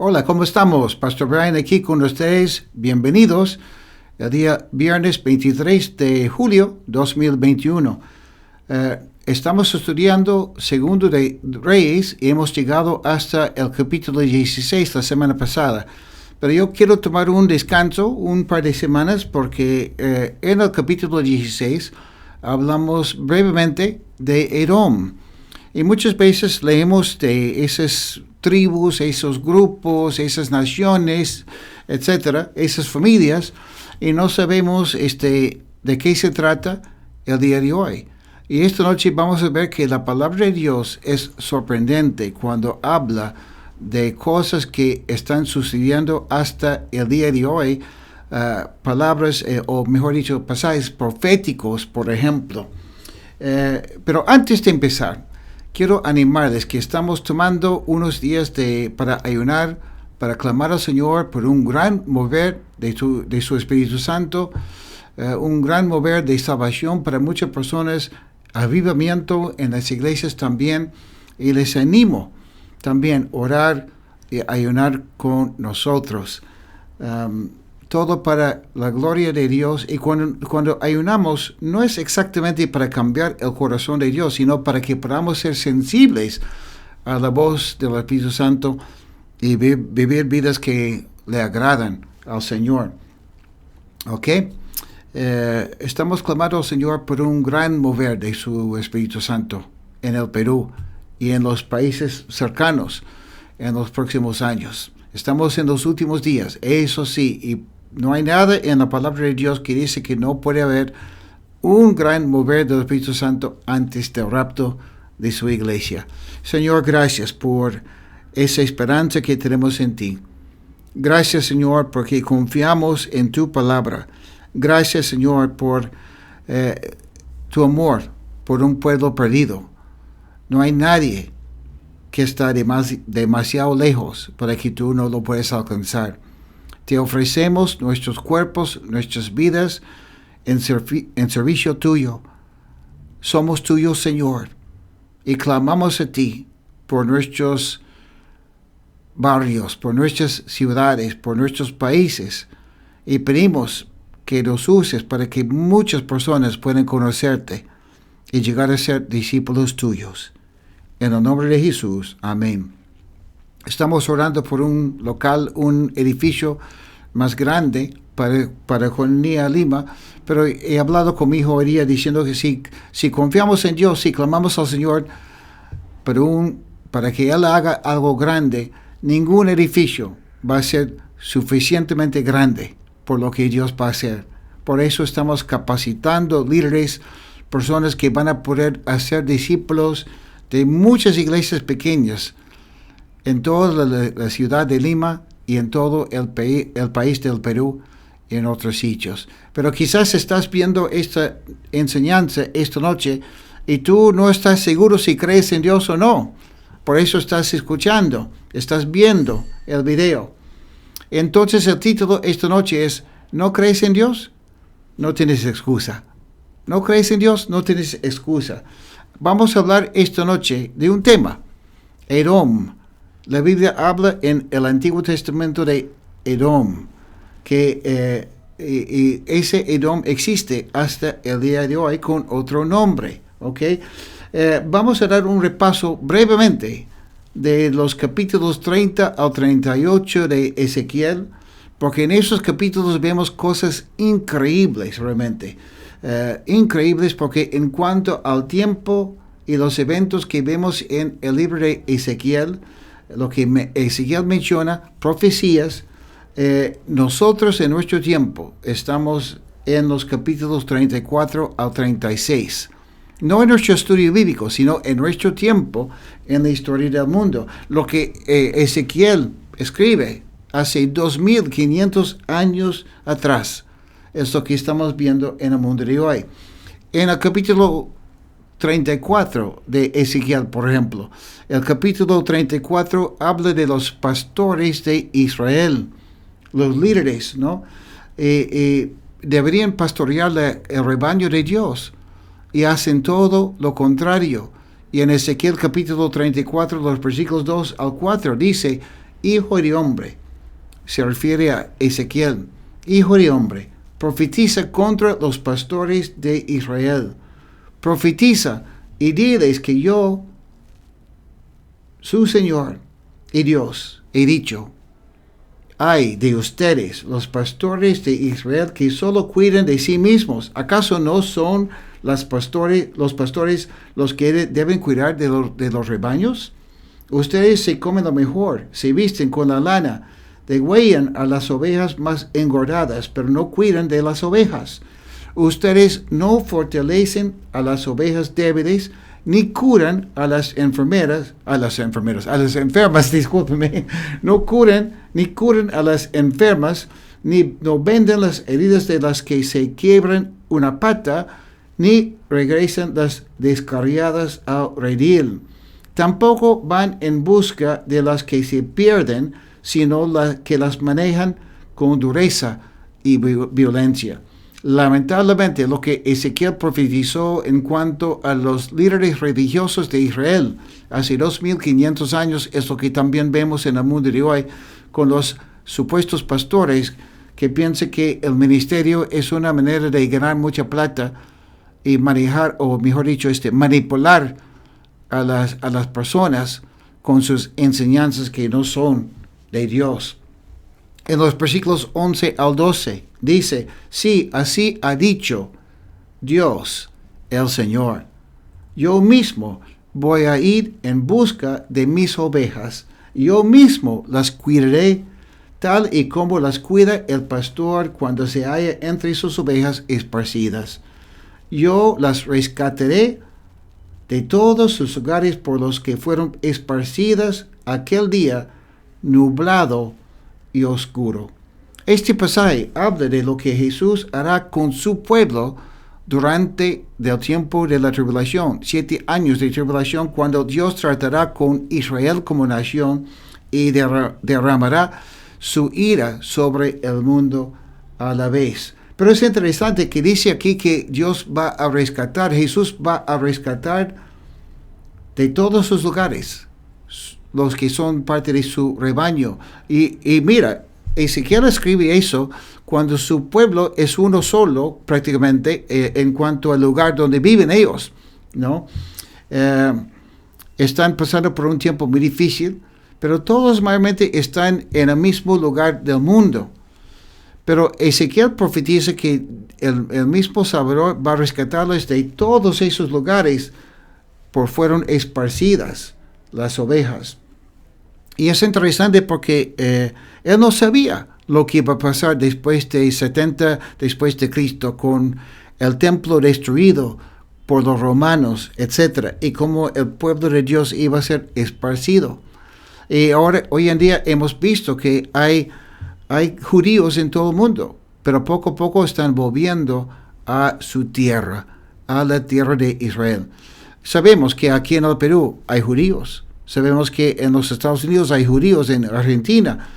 Hola, ¿cómo estamos? Pastor Brian aquí con ustedes. Bienvenidos el día viernes 23 de julio 2021. Estamos estudiando Segundo de Reyes y hemos llegado hasta el capítulo 16 la semana pasada. Pero yo quiero tomar un descanso, un par de semanas, porque en el capítulo 16 hablamos brevemente de Edom. Y muchas veces leemos de esas tribus, esos grupos, esas naciones, etcétera, esas familias, y no sabemos de qué se trata el día de hoy. Y esta noche vamos a ver que la palabra de Dios es sorprendente cuando habla de cosas que están sucediendo hasta el día de hoy, palabras, o mejor dicho, pasajes proféticos, por ejemplo. Pero antes de empezar, quiero animarles que estamos tomando unos días para ayunar, para clamar al Señor por un gran mover de su Espíritu Santo, un gran mover de salvación para muchas personas, avivamiento en las iglesias también, y les animo también a orar y ayunar con nosotros. Todo para la gloria de Dios, y cuando ayunamos no es exactamente para cambiar el corazón de Dios, sino para que podamos ser sensibles a la voz del Espíritu Santo y vivir vidas que le agradan al Señor. ¿Ok? Estamos clamando al Señor por un gran mover de su Espíritu Santo en el Perú y en los países cercanos en los próximos años. Estamos en los últimos días, eso sí, y no hay nada en la palabra de Dios que dice que no puede haber un gran mover del Espíritu Santo antes del rapto de su iglesia. Señor, gracias por esa esperanza que tenemos en ti. Gracias, Señor, porque confiamos en tu palabra. Gracias, Señor, por tu amor por un pueblo perdido. No hay nadie que está demasiado lejos para que tú no lo puedas alcanzar. Te ofrecemos nuestros cuerpos, nuestras vidas en servicio tuyo. Somos tuyos, Señor, y clamamos a ti por nuestros barrios, por nuestras ciudades, por nuestros países, y pedimos que nos uses para que muchas personas puedan conocerte y llegar a ser discípulos tuyos. En el nombre de Jesús, amén. Estamos orando por un local, un edificio más grande para Colonia Lima, pero he hablado con mi hijo hoy día diciendo que si confiamos en Dios, si clamamos al Señor para que Él haga algo grande, ningún edificio va a ser suficientemente grande por lo que Dios va a hacer. Por eso estamos capacitando líderes, personas que van a poder hacer discípulos de muchas iglesias pequeñas en toda la ciudad de Lima y en todo el país del Perú y en otros sitios. Pero quizás estás viendo esta enseñanza esta noche y tú no estás seguro si crees en Dios o no. Por eso estás escuchando, estás viendo el video. Entonces el título esta noche es ¿No crees en Dios? No tienes excusa. ¿No crees en Dios? No tienes excusa. Vamos a hablar esta noche de un tema, Edom. La Biblia habla en el Antiguo Testamento de Edom, que ese Edom existe hasta el día de hoy con otro nombre. ¿Okay? Vamos a dar un repaso brevemente de los capítulos 30 al 38 de Ezequiel, porque en esos capítulos vemos cosas increíbles realmente. Increíbles porque en cuanto al tiempo y los eventos que vemos en el libro de Ezequiel, lo que Ezequiel menciona, profecías, nosotros en nuestro tiempo estamos en los capítulos 34 al 36. No en nuestro estudio bíblico, sino en nuestro tiempo en la historia del mundo. Lo que Ezequiel escribe hace 2500 años atrás es lo que estamos viendo en el mundo de hoy. En el capítulo 34 de Ezequiel, por ejemplo, el capítulo 34 habla de los pastores de Israel, los líderes, ¿no? Deberían pastorear el rebaño de Dios y hacen todo lo contrario. Y en Ezequiel capítulo 34, los versículos 2 al 4 dice: hijo de hombre, se refiere a Ezequiel, hijo de hombre, profetiza contra los pastores de Israel. Profetiza y diles que yo, su Señor y Dios, he dicho: ay de ustedes, los pastores de Israel, que solo cuidan de sí mismos. ¿Acaso no son los pastores los que deben cuidar de los rebaños? Ustedes se comen lo mejor, se visten con la lana, degüellan a las ovejas más engordadas, pero no cuidan de las ovejas. Ustedes no fortalecen a las ovejas débiles, ni curan a las enfermas, discúlpeme, no curan a las enfermas, ni no venden las heridas de las que se quiebran una pata, ni regresan las descarriadas al redil. Tampoco van en busca de las que se pierden, sino que las manejan con dureza y violencia. Lamentablemente, lo que Ezequiel profetizó en cuanto a los líderes religiosos de Israel hace 2500 años es lo que también vemos en el mundo de hoy con los supuestos pastores que piensan que el ministerio es una manera de ganar mucha plata y manejar, o mejor dicho, manipular a las personas con sus enseñanzas que no son de Dios. En los versículos 11 al 12 dice: sí, así ha dicho Dios, el Señor. Yo mismo voy a ir en busca de mis ovejas. Yo mismo las cuidaré, tal y como las cuida el pastor cuando se halla entre sus ovejas esparcidas. Yo las rescataré de todos sus lugares por los que fueron esparcidas aquel día nublado y oscuro. Este pasaje habla de lo que Jesús hará con su pueblo durante el tiempo de la tribulación, 7 años de tribulación, cuando Dios tratará con Israel como nación y derramará su ira sobre el mundo a la vez. Pero es interesante que dice aquí que Dios va a rescatar, Jesús va a rescatar de todos sus lugares los que son parte de su rebaño. Y mira, Ezequiel escribe eso cuando su pueblo es uno solo, prácticamente, en cuanto al lugar donde viven ellos, ¿no? Están pasando por un tiempo muy difícil, pero todos mayormente están en el mismo lugar del mundo. Pero Ezequiel profetiza que el mismo Salvador va a rescatarlos de todos esos lugares por fueron esparcidas las ovejas. Y es interesante porque él no sabía lo que iba a pasar después de 70 después de Cristo, con el templo destruido por los romanos, etc. Y cómo el pueblo de Dios iba a ser esparcido. Y ahora, hoy en día hemos visto que hay judíos en todo el mundo, pero poco a poco están volviendo a su tierra, a la tierra de Israel. Sabemos que aquí en el Perú hay judíos. Sabemos que en los Estados Unidos hay judíos, en Argentina,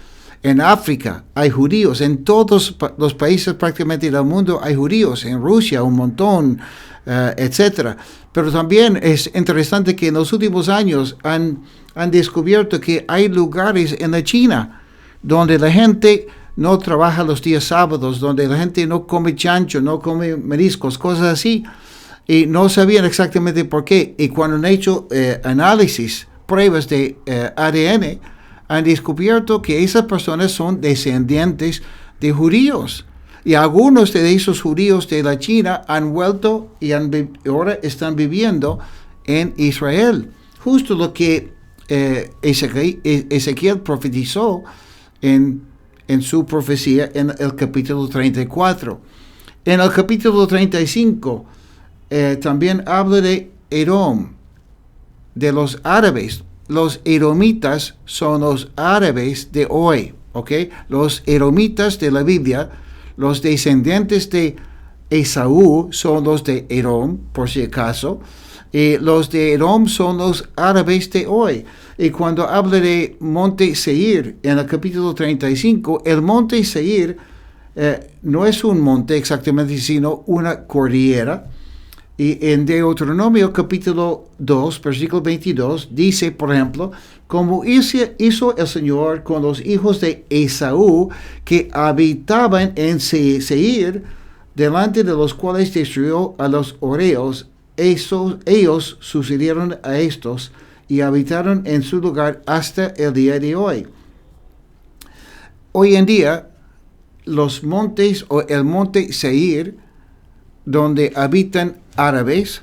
en África hay judíos, en todos los países prácticamente del mundo hay judíos, en Rusia un montón, etc. Pero también es interesante que en los últimos años han descubierto que hay lugares en la China donde la gente no trabaja los días sábados, donde la gente no come chancho, no come mariscos, cosas así, y no sabían exactamente por qué. Y cuando han hecho análisis, pruebas de ADN, han descubierto que esas personas son descendientes de judíos. Y algunos de esos judíos de la China han vuelto y ahora están viviendo en Israel. Justo lo que Ezequiel profetizó en su profecía en el capítulo 34. En el capítulo 35 también habla de Edom, de los árabes. Los edomitas son los árabes de hoy, ¿ok? Los edomitas de la Biblia, los descendientes de Esaú son los de Edom, por si acaso, y los de Edom son los árabes de hoy. Y cuando habla de Monte Seir, en el capítulo 35, el Monte Seir no es un monte exactamente, sino una cordillera. Y en Deuteronomio capítulo 2, versículo 22, dice, por ejemplo, como hizo el Señor con los hijos de Esaú que habitaban en Seir, delante de los cuales destruyó a los horeos, ellos sucedieron a estos y habitaron en su lugar hasta el día de hoy. Hoy en día, los montes o el monte Seir, donde habitan árabes,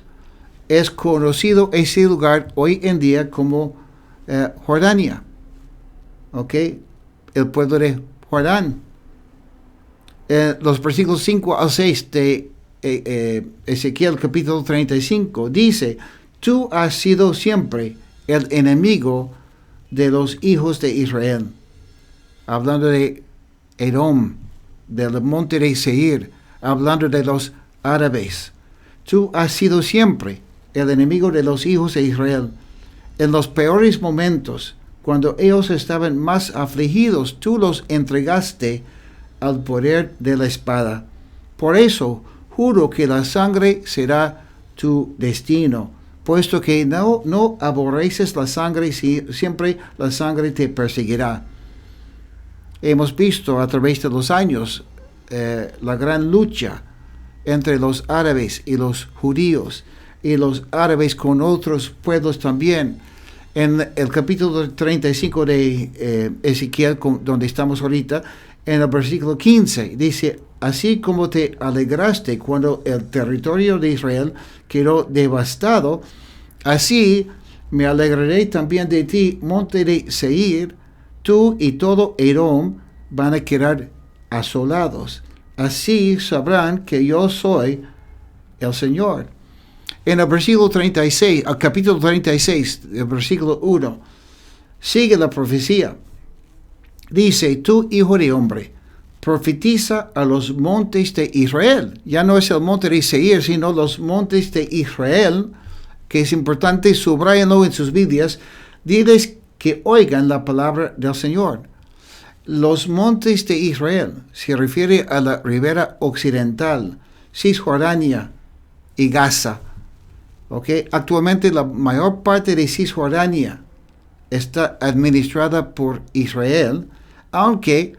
es conocido ese lugar hoy en día como Jordania, ¿ok? El pueblo de Jordán. Los versículos 5 al 6 de Ezequiel capítulo 35 dice, tú has sido siempre el enemigo de los hijos de Israel. Hablando de Edom, del monte de Seir, hablando de los árabes. Tú has sido siempre el enemigo de los hijos de Israel. En los peores momentos, cuando ellos estaban más afligidos, tú los entregaste al poder de la espada. Por eso, juro que la sangre será tu destino, puesto que no aborreces la sangre, siempre la sangre te perseguirá. Hemos visto a través de los años la gran lucha entre los árabes y los judíos, y los árabes con otros pueblos también. En el capítulo 35 de Ezequiel, donde estamos ahorita, en el versículo 15, dice, así como te alegraste cuando el territorio de Israel quedó devastado, así me alegraré también de ti, monte de Seir, tú y todo Edom van a quedar asolados. Así sabrán que yo soy el Señor. En el versículo 36, al capítulo 36, el versículo 1, sigue la profecía. Dice, tú, hijo de hombre, profetiza a los montes de Israel. Ya no es el monte de Seir, sino los montes de Israel, que es importante, subrayenlo en sus Biblias. Diles que oigan la palabra del Señor. Los montes de Israel se refiere a la ribera occidental, Cisjordania y Gaza. ¿Okay? Actualmente la mayor parte de Cisjordania está administrada por Israel, aunque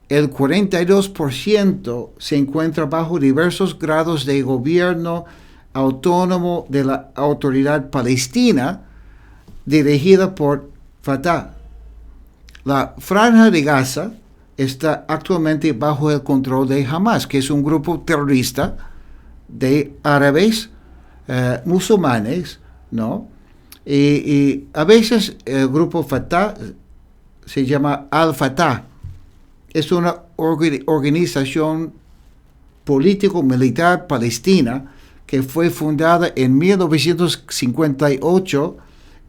el 42% se encuentra bajo diversos grados de gobierno autónomo de la autoridad palestina dirigida por Fatah. La Franja de Gaza está actualmente bajo el control de Hamas, que es un grupo terrorista de árabes, musulmanes, ¿no? Y a veces el grupo Fatah se llama Al-Fatah. Es una organización político-militar palestina que fue fundada en 1958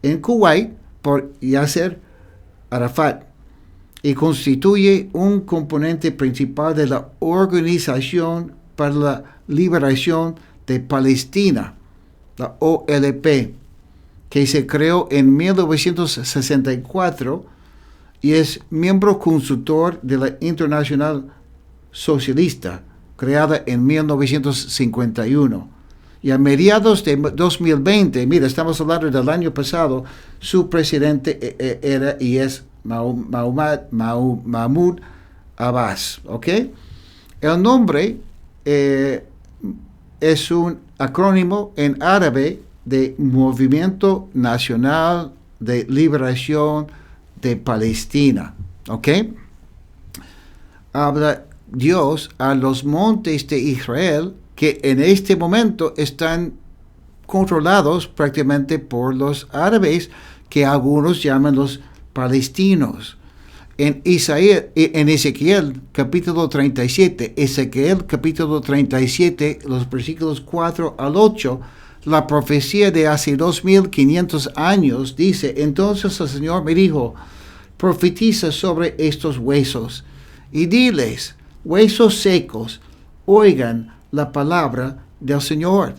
en Kuwait por Yasser Arafat y constituye un componente principal de la Organización para la Liberación de Palestina, la OLP, que se creó en 1964 y es miembro consultor de la Internacional Socialista, creada en 1951. Y a mediados de 2020, mira, estamos hablando del año pasado, su presidente era y es Mahmoud Abbas, ¿ok? El nombre es un acrónimo en árabe de Movimiento Nacional de Liberación de Palestina, ¿ok? Habla Dios a los montes de Israel que en este momento están controlados prácticamente por los árabes, que algunos llaman los palestinos. En Ezequiel capítulo 37, los versículos 4 al 8, la profecía de hace 2500 años dice, entonces el Señor me dijo, profetiza sobre estos huesos y diles, huesos secos, oigan la palabra del Señor.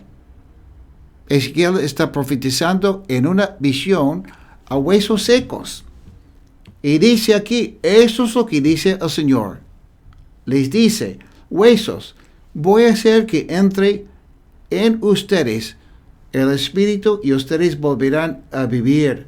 Ezequiel está profetizando en una visión a huesos secos. Y dice aquí, eso es lo que dice el Señor. Les dice, huesos, voy a hacer que entre en ustedes el espíritu y ustedes volverán a vivir.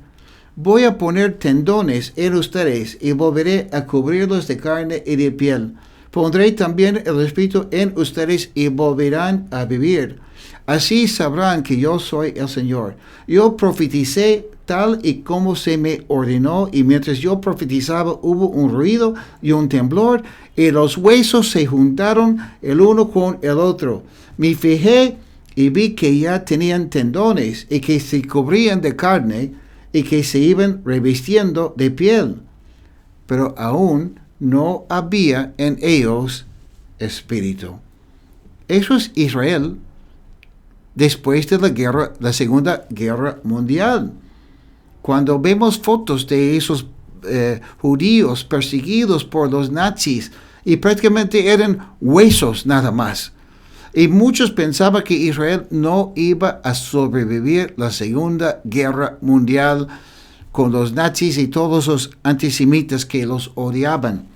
Voy a poner tendones en ustedes y volveré a cubrirlos de carne y de piel. Pondré también el espíritu en ustedes y volverán a vivir. Así sabrán que yo soy el Señor. Yo profeticé tal y como se me ordenó, y mientras yo profetizaba hubo un ruido y un temblor, y los huesos se juntaron el uno con el otro. Me fijé y vi que ya tenían tendones y que se cubrían de carne y que se iban revistiendo de piel, pero aún no había en ellos espíritu. Eso es Israel después de la Segunda Guerra Mundial. Cuando vemos fotos de esos judíos perseguidos por los nazis, y prácticamente eran huesos nada más. Y muchos pensaban que Israel no iba a sobrevivir la Segunda Guerra Mundial con los nazis y todos los antisemitas que los odiaban.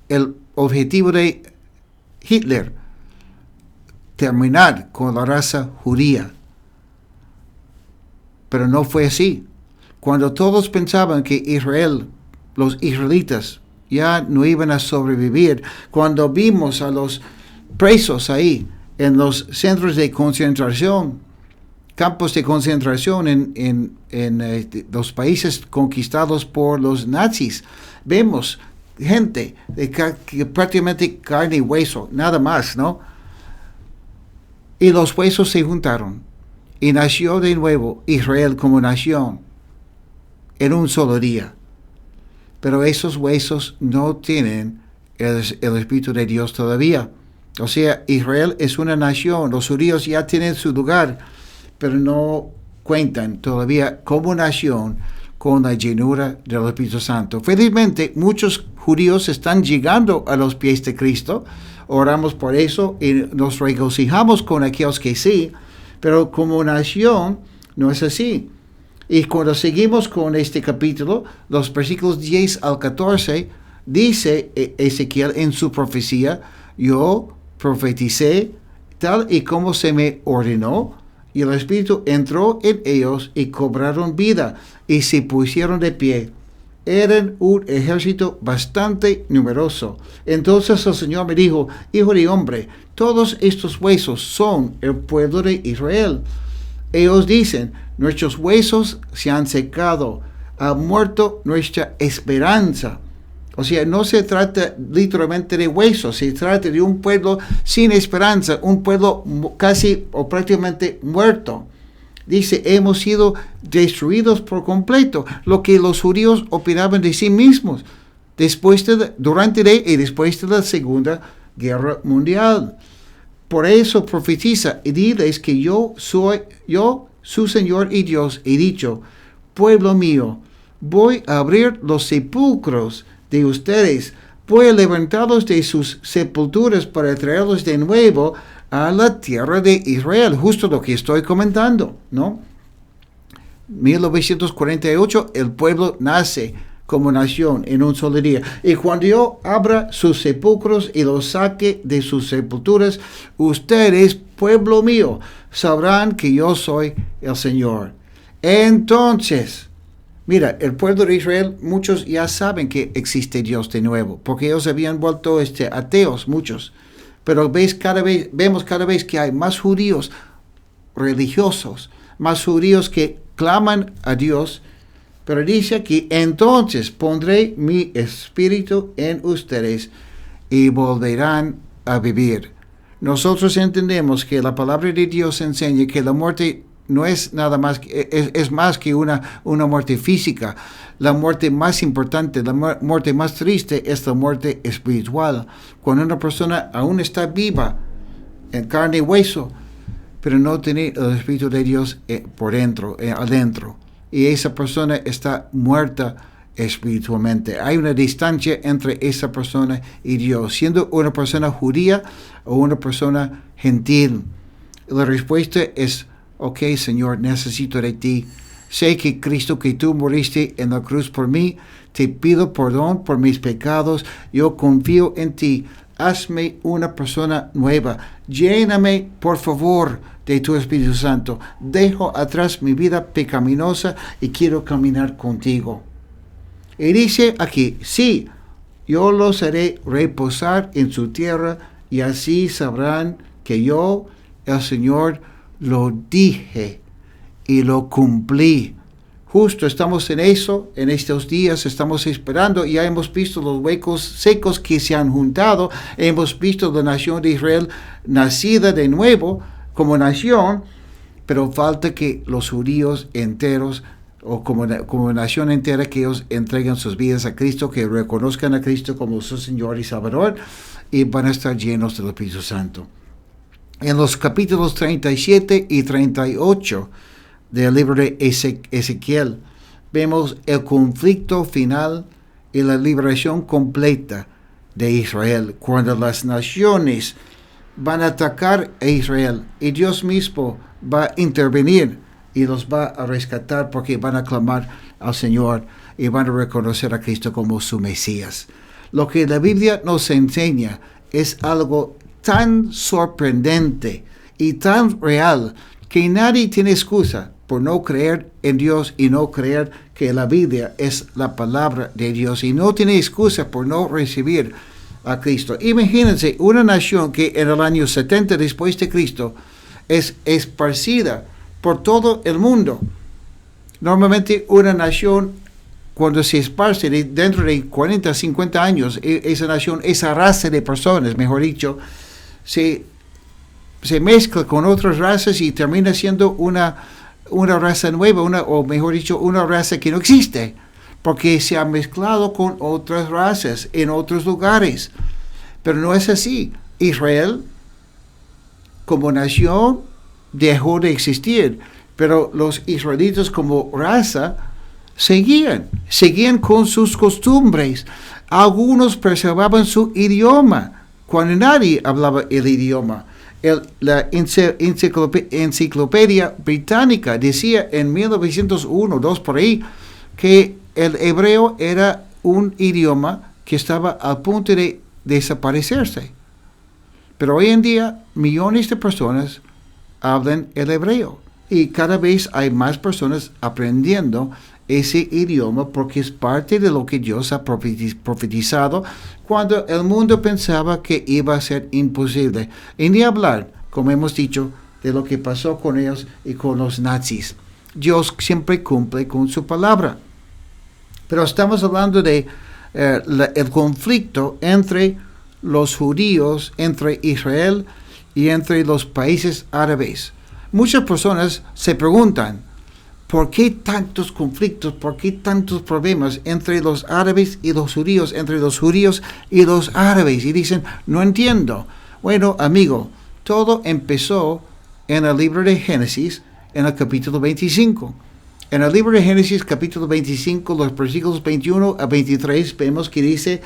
El objetivo de Hitler, terminar con la raza judía. Pero no fue así. Cuando todos pensaban que Israel, los israelitas, ya no iban a sobrevivir, cuando vimos a los presos ahí en los centros de concentración, campos de concentración en los países conquistados por los nazis, vemos gente que prácticamente carne y hueso, nada más, ¿no? Y los huesos se juntaron y nació de nuevo Israel como nación en un solo día. Pero esos huesos no tienen el Espíritu de Dios todavía. O sea, Israel es una nación, los judíos ya tienen su lugar, pero no cuentan todavía como nación con la llenura del Espíritu Santo. Felizmente, muchos judíos están llegando a los pies de Cristo. Oramos por eso y nos regocijamos con aquellos que sí, pero como nación no es así. Y cuando seguimos con este capítulo, los versículos 10 al 14, dice Ezequiel en su profecía: yo profeticé tal y como se me ordenó, y el Espíritu entró en ellos y cobraron vida y se pusieron de pie. Eran un ejército bastante numeroso. Entonces el Señor me dijo: hijo de hombre, todos estos huesos son el pueblo de Israel. Ellos dicen: nuestros huesos se han secado, ha muerto nuestra esperanza. O sea, no se trata literalmente de huesos, se trata de un pueblo sin esperanza, un pueblo casi o prácticamente muerto. Dice: hemos sido destruidos por completo, lo que los judíos opinaban de sí mismos durante y después de la Segunda Guerra Mundial. Por eso profetiza y diles que yo, su Señor y Dios, he dicho: pueblo mío, voy a abrir los sepulcros de ustedes, voy a levantarlos de sus sepulturas para traerlos de nuevo a la tierra de Israel. Justo lo que estoy comentando, ¿no? 1948, el pueblo nace como nación en un solo día. Y cuando yo abra sus sepulcros y los saque de sus sepulturas, ustedes, pueblo mío, sabrán que yo soy el Señor. Entonces, mira, el pueblo de Israel, muchos ya saben que existe Dios de nuevo, porque ellos habían vuelto ateos, muchos. Pero vemos cada vez que hay más judíos religiosos, más judíos que claman a Dios. Pero dice aquí: entonces pondré mi espíritu en ustedes y volverán a vivir. Nosotros entendemos que la palabra de Dios enseña que la muerte no es nada más, es más que una muerte física. La muerte más importante, la muerte más triste es la muerte espiritual. Cuando una persona aún está viva, en carne y hueso, pero no tiene el Espíritu de Dios por dentro, adentro. Y esa persona está muerta espiritualmente. Hay una distancia entre esa persona y Dios, siendo una persona judía o una persona gentil. La respuesta es: ok, Señor, necesito de ti. Sé que Cristo, que tú moriste en la cruz por mí, te pido perdón por mis pecados. Yo confío en ti. hazme una persona nueva. Lléname, por favor, de tu Espíritu Santo. Dejo atrás mi vida pecaminosa y quiero caminar contigo. Y dice aquí, sí, yo los haré reposar en su tierra y así sabrán que yo, el Señor, lo dije y lo cumplí. Justo estamos en eso, en estos días estamos esperando, ya hemos visto los huecos secos que se han juntado, hemos visto la nación de Israel nacida de nuevo como nación, pero falta que los judíos enteros, o como nación entera, que ellos entreguen sus vidas a Cristo, que reconozcan a Cristo como su Señor y Salvador, y van a estar llenos del Espíritu Santo. En los capítulos 37 y 38, del libro de Ezequiel, vemos el conflicto final y la liberación completa de Israel, cuando las naciones van a atacar a Israel y Dios mismo va a intervenir y los va a rescatar porque van a clamar al Señor y van a reconocer a Cristo como su Mesías. Lo que la Biblia nos enseña es algo tan sorprendente y tan real que nadie tiene excusa por no creer en Dios y no creer que la Biblia es la palabra de Dios, y no tiene excusa por no recibir a Cristo. Imagínense una nación que en el año 70 después de Cristo es esparcida por todo el mundo. Normalmente una nación, cuando se esparce dentro de 40, 50 años, esa nación, esa raza de personas, mejor dicho, se mezcla con otras razas y termina siendo una raza nueva, o mejor dicho, una raza que no existe, porque se ha mezclado con otras razas en otros lugares. Pero no es así. Israel, como nación, dejó de existir, pero los israelitas como raza seguían con sus costumbres. Algunos preservaban su idioma, cuando nadie hablaba el idioma. La enciclopedia británica decía en 1901, 2 por ahí, que el hebreo era un idioma que estaba a punto de desaparecerse. Pero hoy en día millones de personas hablan el hebreo y cada vez hay más personas aprendiendo ese idioma porque es parte de lo que Dios ha profetizado cuando el mundo pensaba que iba a ser imposible. Y ni hablar, como hemos dicho, de lo que pasó con ellos y con los nazis. Dios siempre cumple con su palabra. Pero estamos hablando de el conflicto entre los judíos, entre Israel y entre los países árabes. Muchas personas se preguntan, ¿por qué tantos conflictos? ¿Por qué tantos problemas entre los árabes y los judíos? Entre los judíos y los árabes. Y dicen, no entiendo. Bueno, amigo, todo empezó en el libro de Génesis, en el capítulo 25. En el libro de Génesis, capítulo 25, los versículos 21 a 23, vemos que dice,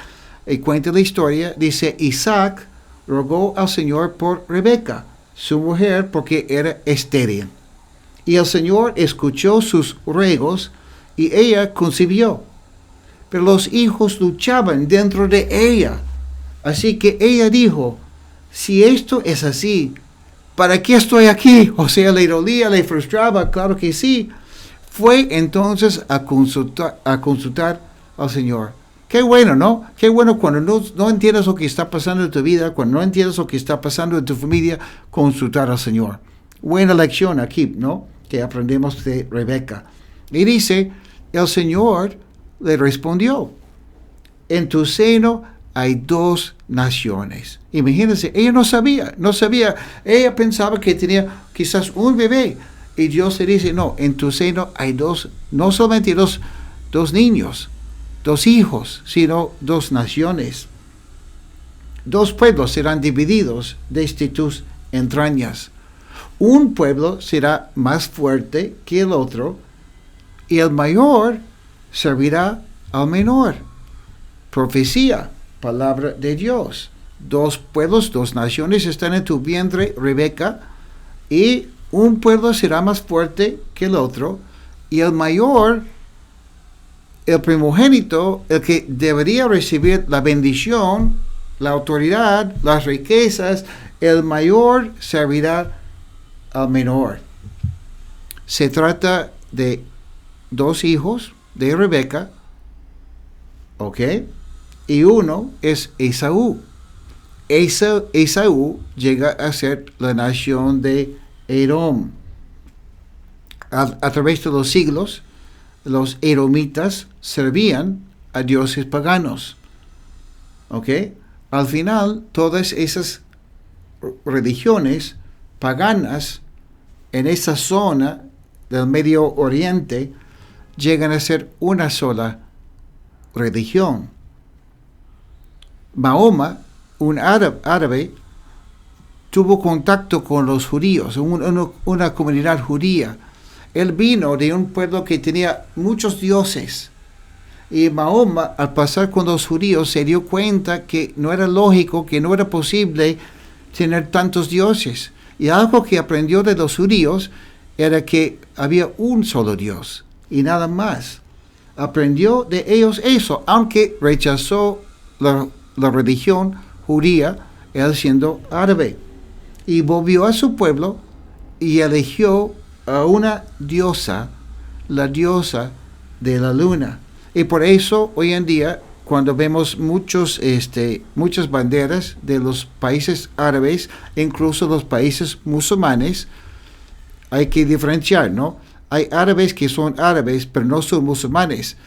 cuenta la historia, dice, Isaac rogó al Señor por Rebeca, su mujer, porque era estéril. Y el Señor escuchó sus ruegos y ella concibió. Pero los hijos luchaban dentro de ella. Así que ella dijo, si esto es así, ¿para qué estoy aquí? O sea, le dolía, le frustraba, claro que sí. Fue entonces a consultar al Señor. Qué bueno, ¿no? Qué bueno cuando no entiendes lo que está pasando en tu vida, cuando no entiendes lo que está pasando en tu familia, consultar al Señor. Buena lección aquí, ¿no? Que aprendemos de Rebeca. Y dice, el Señor le respondió, en tu seno hay 2 naciones. Imagínense, ella no sabía, ella pensaba que tenía quizás un bebé. Y Dios le dice, no, en tu seno hay 2, no solamente dos niños, 2 hijos, sino 2 naciones. 2 pueblos serán divididos desde tus entrañas. Un pueblo será más fuerte que el otro, y el mayor servirá al menor. Profecía, palabra de Dios. 2 pueblos, 2 naciones están en tu vientre, Rebeca, y un pueblo será más fuerte que el otro, y el mayor, el primogénito, el que debería recibir la bendición, la autoridad, las riquezas, el mayor servirá al menor. Se trata de 2 hijos de Rebeca, ¿ok? Y uno es Esaú. Esaú llega a ser la nación de Edom. A través de los siglos, los edomitas servían a dioses paganos. ¿Ok? Al final, todas esas religiones paganas en esa zona del Medio Oriente llegan a ser una sola religión. Mahoma, un árabe, tuvo contacto con los judíos, una comunidad judía. Él vino de un pueblo que tenía muchos dioses. Y Mahoma, al pasar con los judíos, se dio cuenta que no era lógico, que no era posible tener tantos dioses. Y algo que aprendió de los judíos era que había un solo Dios y nada más. Aprendió de ellos eso, aunque rechazó la religión judía, él siendo árabe. Y volvió a su pueblo y eligió a una diosa, la diosa de la luna. Y por eso hoy en día, cuando vemos muchas banderas de los países árabes, incluso los países musulmanes, hay que diferenciar, ¿no? Hay árabes que son árabes, pero no son musulmanes.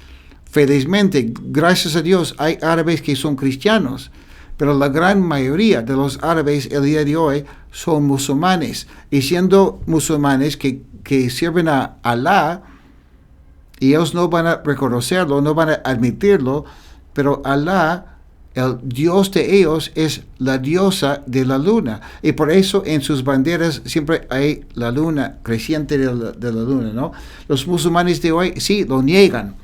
Felizmente, gracias a Dios, hay árabes que son cristianos, pero la gran mayoría de los árabes el día de hoy son musulmanes. Y siendo musulmanes que sirven a Alá, y ellos no van a reconocerlo, no van a admitirlo, pero Alá, el Dios de ellos, es la diosa de la luna. Y por eso en sus banderas siempre hay la luna, creciente de la luna, ¿no? Los musulmanes de hoy sí lo niegan,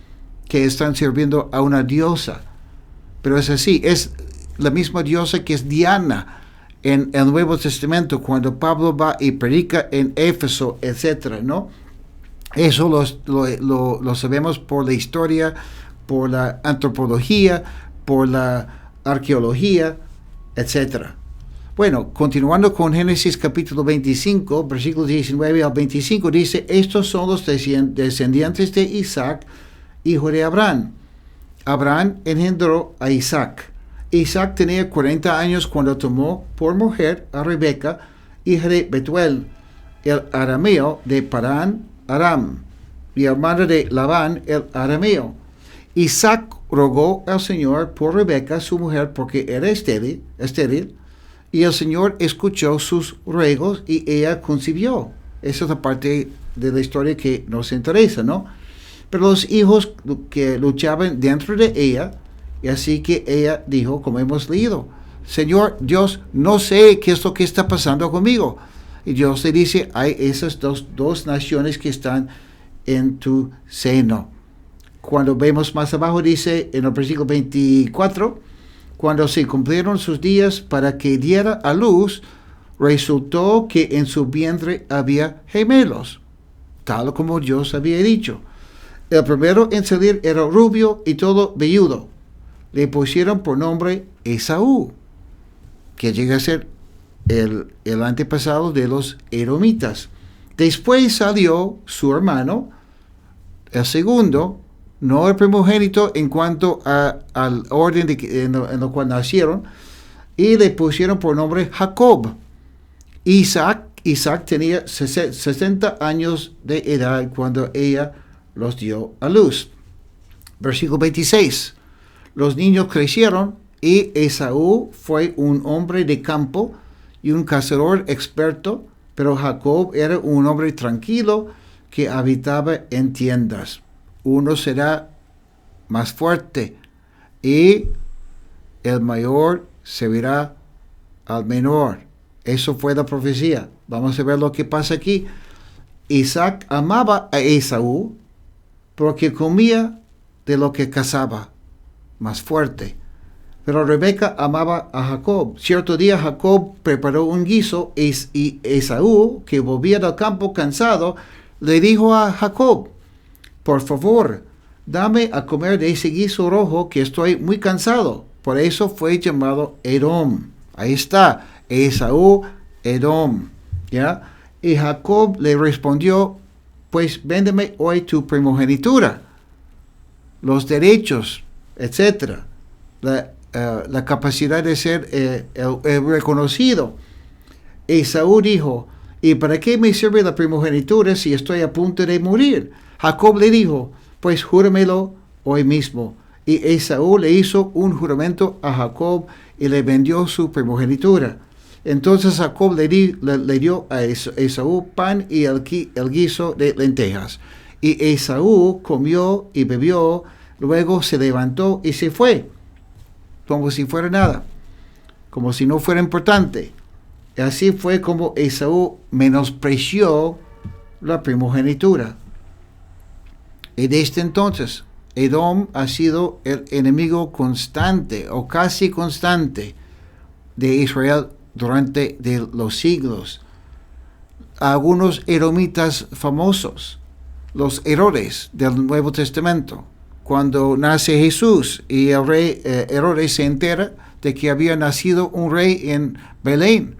que están sirviendo a una diosa. Pero es así, es la misma diosa que es Diana en el Nuevo Testamento, cuando Pablo va y predica en Éfeso, etc., ¿no? Eso lo sabemos por la historia, por la antropología, por la arqueología, etc. Bueno, continuando con Génesis capítulo 25, versículos 19 al 25, dice: estos son los descendientes de Isaac, hijo de Abraham. Abraham engendró a Isaac. Isaac tenía 40 años cuando tomó por mujer a Rebeca, hija de Betuel, el arameo de Parán Aram, y hermana de Labán el arameo. Isaac rogó al Señor por Rebeca, su mujer, porque era estéril, y el Señor escuchó sus ruegos y ella concibió. Esa es la parte de la historia que nos interesa, ¿no? Pero los hijos que luchaban dentro de ella, y así que ella dijo, como hemos leído: Señor Dios, no sé qué es lo que está pasando conmigo. Y Dios le dice: hay esas dos naciones que están en tu seno. Cuando vemos más abajo, dice en el versículo 24, cuando se cumplieron sus días para que diera a luz, resultó que en su vientre había gemelos, tal como Dios había dicho. El primero en salir era rubio y todo velludo. Le pusieron por nombre Esaú, que llega a ser el antepasado de los edomitas. Después salió su hermano, el segundo, no el primogénito en cuanto al orden en lo cual nacieron, y le pusieron por nombre Jacob. Isaac tenía 60 años de edad cuando ella los dio a luz. Versículo 26. Los niños crecieron y Esaú fue un hombre de campo y un cazador experto, pero Jacob era un hombre tranquilo que habitaba en tiendas. Uno será más fuerte y el mayor servirá al menor. Eso fue la profecía. Vamos a ver lo que pasa aquí. Isaac amaba a Esaú porque comía de lo que cazaba, más fuerte. Pero Rebeca amaba a Jacob. Cierto día Jacob preparó un guiso y Esaú, que volvía del campo cansado, le dijo a Jacob: por favor, dame a comer de ese guiso rojo, que estoy muy cansado. Por eso fue llamado Edom. Ahí está, Esaú, Edom. ¿Ya? Y Jacob le respondió, pues véndeme hoy tu primogenitura, los derechos, etcétera, la capacidad de ser el reconocido. Esaú dijo, ¿y para qué me sirve la primogenitura si estoy a punto de morir? Jacob le dijo, pues júramelo hoy mismo. Y Esaú le hizo un juramento a Jacob y le vendió su primogenitura. Entonces Jacob le dio a Esaú pan y el guiso de lentejas. Y Esaú comió y bebió, luego se levantó y se fue, como si fuera nada, como si no fuera importante. Y así fue como Esaú menospreció la primogenitura. Y desde entonces, Edom ha sido el enemigo constante o casi constante de Israel durante los siglos. Algunos edomitas famosos, los Herodes del Nuevo Testamento, cuando nace Jesús y el rey Herodes se entera de que había nacido un rey en Belén,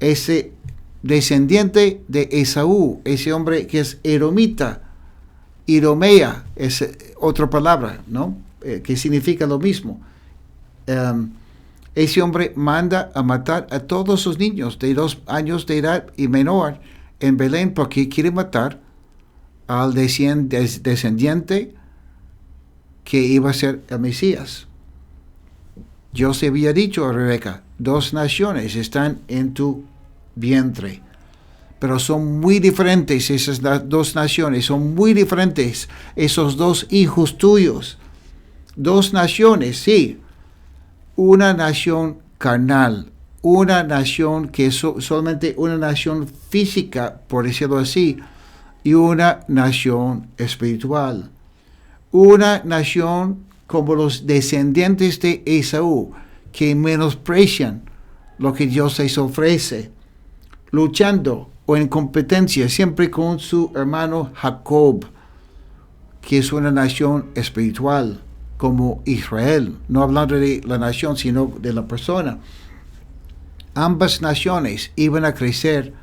ese descendiente de Esaú, ese hombre que es edomita, Idomea es otra palabra, ¿no? Que significa lo mismo. Ese hombre manda a matar a todos sus niños de 2 años de edad y menor en Belén porque quiere matar al descendiente que iba a ser el Mesías. Dios había dicho a Rebeca, 2 naciones están en tu vientre. Pero son muy diferentes esas 2 naciones, son muy diferentes esos 2 hijos tuyos. 2 naciones, sí. Una nación carnal, una nación que es solamente una nación física, por decirlo así, y una nación espiritual. Una nación como los descendientes de Esaú, que menosprecian lo que Dios les ofrece, luchando o en competencia siempre con su hermano Jacob, que es una nación espiritual, como Israel, no hablando de la nación, sino de la persona. Ambas naciones iban a crecer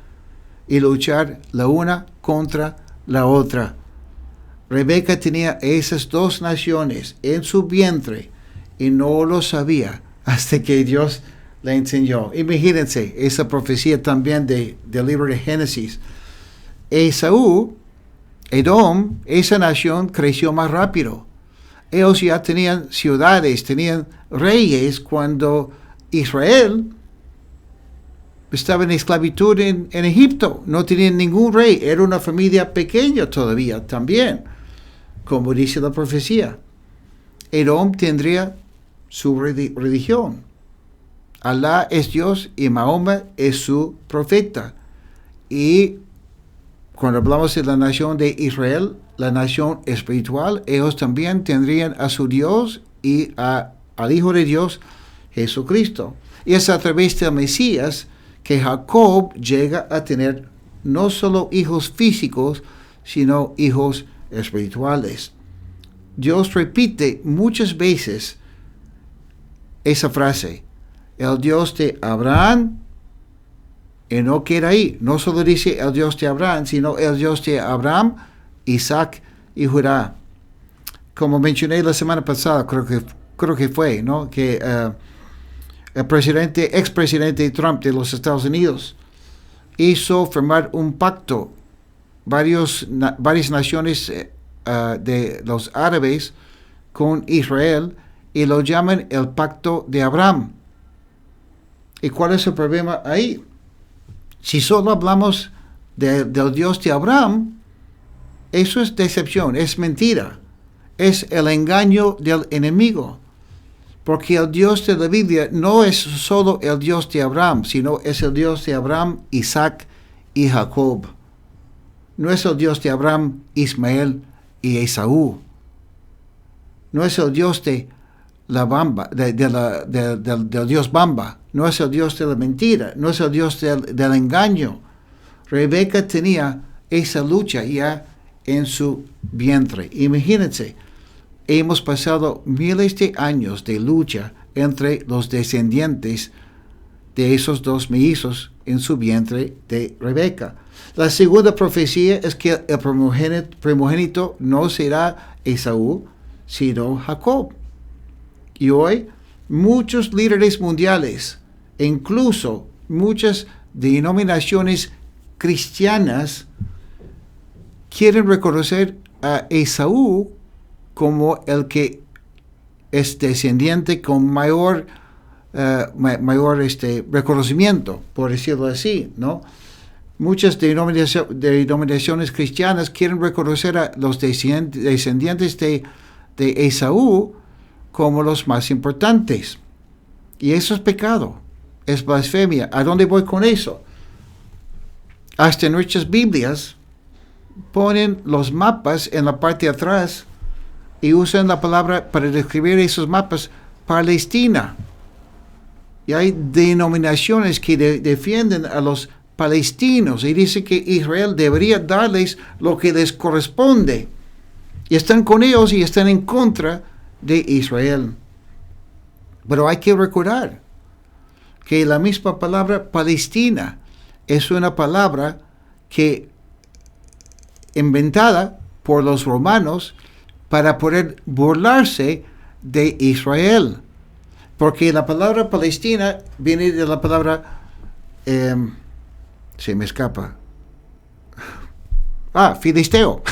y luchar la una contra la otra. Rebeca tenía esas 2 naciones en su vientre y no lo sabía hasta que Dios le enseñó. Imagínense esa profecía también del libro de Génesis. Esaú, Edom, esa nación creció más rápido. Ellos ya tenían ciudades, tenían reyes cuando Israel estaba en esclavitud en Egipto. No tenían ningún rey, era una familia pequeña todavía también, como dice la profecía. Edom tendría su religión. Alá es Dios y Mahoma es su profeta. Y cuando hablamos de la nación de Israel, la nación espiritual, ellos también tendrían a su Dios y al Hijo de Dios, Jesucristo. Y es a través del Mesías que Jacob llega a tener no solo hijos físicos, sino hijos espirituales. Dios repite muchas veces esa frase, el Dios de Abraham, y no queda ahí, no solo dice el Dios de Abraham, sino el Dios de Abraham, Isaac y Judá. Como mencioné la semana pasada, creo que fue, ¿no? Que el expresidente Trump de los Estados Unidos hizo firmar un pacto, varias naciones de los árabes con Israel, y lo llaman el pacto de Abraham. ¿Y cuál es el problema ahí? Si solo hablamos del Dios de Abraham, eso es decepción, es mentira, es el engaño del enemigo. Porque el Dios de la Biblia no es solo el Dios de Abraham, sino es el Dios de Abraham, Isaac y Jacob. No es el Dios de Abraham, Ismael y Esaú. No es el Dios de la Bamba, del Dios Bamba. No es el Dios de la mentira, no es el Dios del engaño. Rebeca tenía esa lucha ya en su vientre. Imagínense, hemos pasado miles de años de lucha entre los descendientes de esos dos mellizos en su vientre de Rebeca. La segunda profecía es que el primogénito no será Esaú, sino Jacob. Y hoy muchos líderes mundiales, e incluso muchas denominaciones cristianas, quieren reconocer a Esaú como el que es descendiente con mayor reconocimiento, por decirlo así, ¿no? Muchas denominaciones cristianas quieren reconocer a los descendientes de Esaú como los más importantes. Y eso es pecado, es blasfemia. ¿A dónde voy con eso? Hasta nuestras Biblias ponen los mapas en la parte de atrás y usan la palabra para describir esos mapas, Palestina. Y hay denominaciones que defienden a los palestinos y dicen que Israel debería darles lo que les corresponde. Y están con ellos y están en contra de Israel. Pero hay que recordar que la misma palabra Palestina es una palabra que inventada por los romanos para poder burlarse de Israel. Porque la palabra Palestina viene de la palabra, se me escapa, filisteo.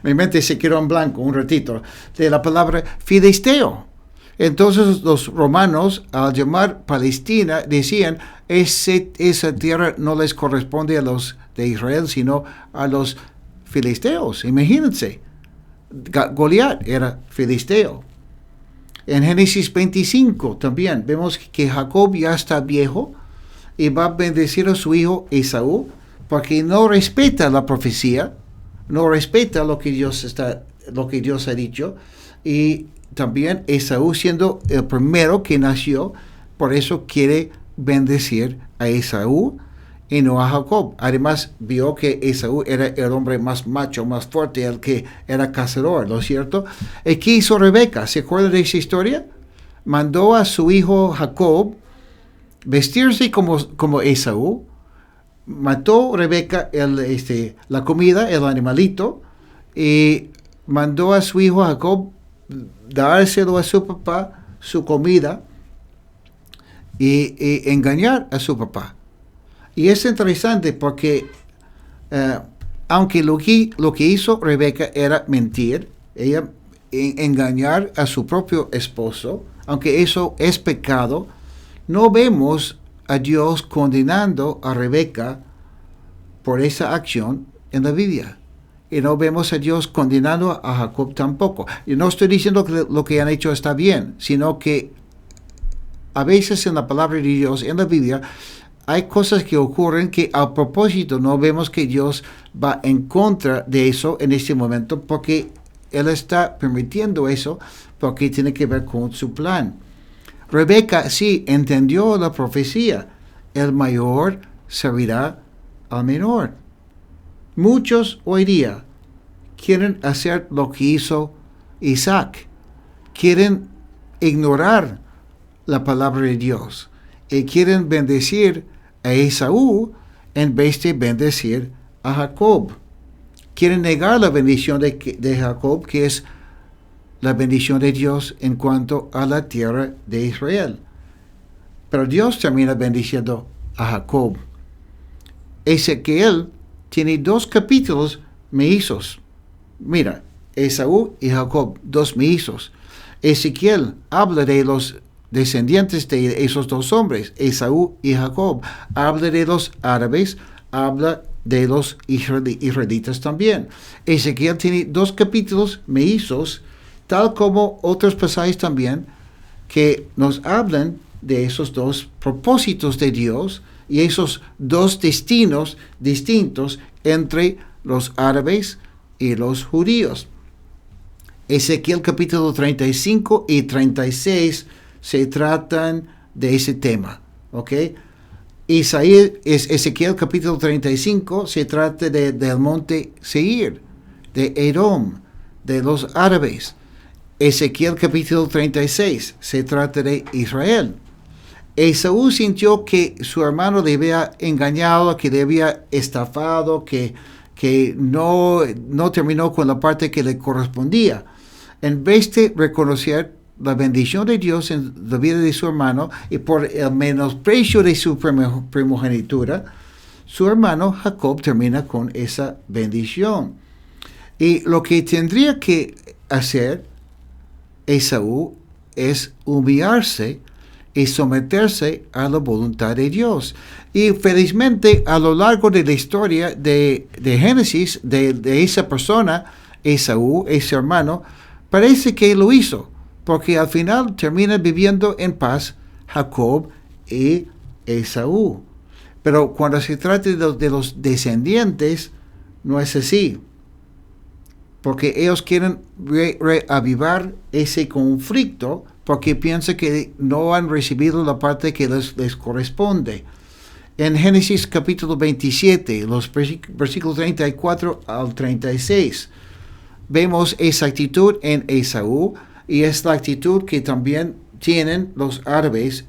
Mi mente se quedó en blanco un ratito. De la palabra filisteo. Entonces los romanos, al llamar Palestina, decían, esa tierra no les corresponde a los de Israel, sino a los filisteos. Imagínense, Goliat era filisteo. En Génesis 25 también vemos que Jacob ya está viejo y va a bendecir a su hijo Esaú porque no respeta la profecía, no respeta lo que Dios ha dicho, y también Esaú, siendo el primero que nació, por eso quiere bendecir a Esaú y no a Jacob. Además, vio que Esaú era el hombre más macho, más fuerte, el que era cazador, ¿no es cierto? ¿Y qué hizo Rebeca? ¿Se acuerda de esa historia? Mandó a su hijo Jacob vestirse como Esaú. Mató Rebeca la comida, el animalito, y mandó a su hijo Jacob dárselo a su papá, su comida, y engañar a su papá. Y es interesante porque aunque lo que hizo Rebeca era mentir, ella engañar a su propio esposo, aunque eso es pecado, no vemos a Dios condenando a Rebeca por esa acción en la Biblia. Y no vemos a Dios condenando a Jacob tampoco. Y no estoy diciendo que lo que han hecho está bien, sino que a veces en la palabra de Dios, en la Biblia, hay cosas que ocurren que a propósito no vemos que Dios va en contra de eso en este momento, porque Él está permitiendo eso porque tiene que ver con su plan. Rebeca sí entendió la profecía. El mayor servirá al menor. Muchos hoy día quieren hacer lo que hizo Isaac. Quieren ignorar la palabra de Dios y quieren bendecir a Esaú en vez de bendecir a Jacob. Quieren negar la bendición de Jacob, que es la bendición de Dios en cuanto a la tierra de Israel. Pero Dios termina bendiciendo a Jacob. Ezequiel tiene 2 capítulos mellizos. Mira, Esaú y Jacob, 2 mellizos. Ezequiel habla de los descendientes de esos 2 hombres, Esaú y Jacob. Habla de los árabes, habla de los israelitas también. Ezequiel tiene 2 capítulos mellizos, tal como otros pasajes también, que nos hablan de esos 2 propósitos de Dios y esos 2 destinos distintos entre los árabes y los judíos. Ezequiel capítulo 35 y 36 se tratan de ese tema, ¿ok? Ezequiel capítulo 35 se trata del monte Seir, de Edom, de los árabes. Ezequiel capítulo 36, se trata de Israel. Esaú sintió que su hermano le había engañado, que le había estafado, que no terminó con la parte que le correspondía. En vez de reconocer la bendición de Dios en la vida de su hermano y por el menosprecio de su primogenitura, su hermano Jacob termina con esa bendición. Y lo que tendría que hacer Esaú es humillarse y someterse a la voluntad de Dios. Y felizmente a lo largo de la historia de Génesis, de esa persona, Esaú, ese hermano, parece que lo hizo, porque al final termina viviendo en paz Jacob y Esaú. Pero cuando se trata de los descendientes, no es así, porque ellos quieren reavivar ese conflicto porque piensan que no han recibido la parte que les corresponde. En Génesis capítulo 27, los versículos 34 al 36, vemos esa actitud en Esaú, y es la actitud que también tienen los árabes,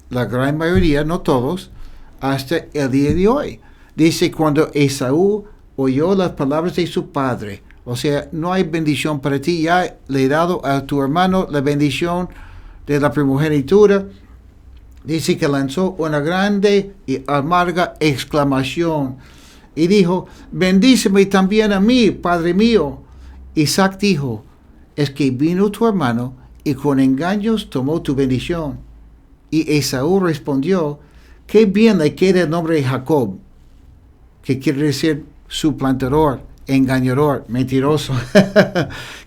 la gran mayoría, no todos, hasta el día de hoy. Dice, cuando Esaú oyó las palabras de su padre, o sea, no hay bendición para ti, ya le he dado a tu hermano la bendición de la primogenitura. Dice que lanzó una grande y amarga exclamación y dijo, bendíceme también a mí, padre mío. Isaac dijo, es que vino tu hermano y con engaños tomó tu bendición. Y Esaú respondió, qué bien le queda el nombre de Jacob, que quiere decir suplantador, engañador, mentiroso.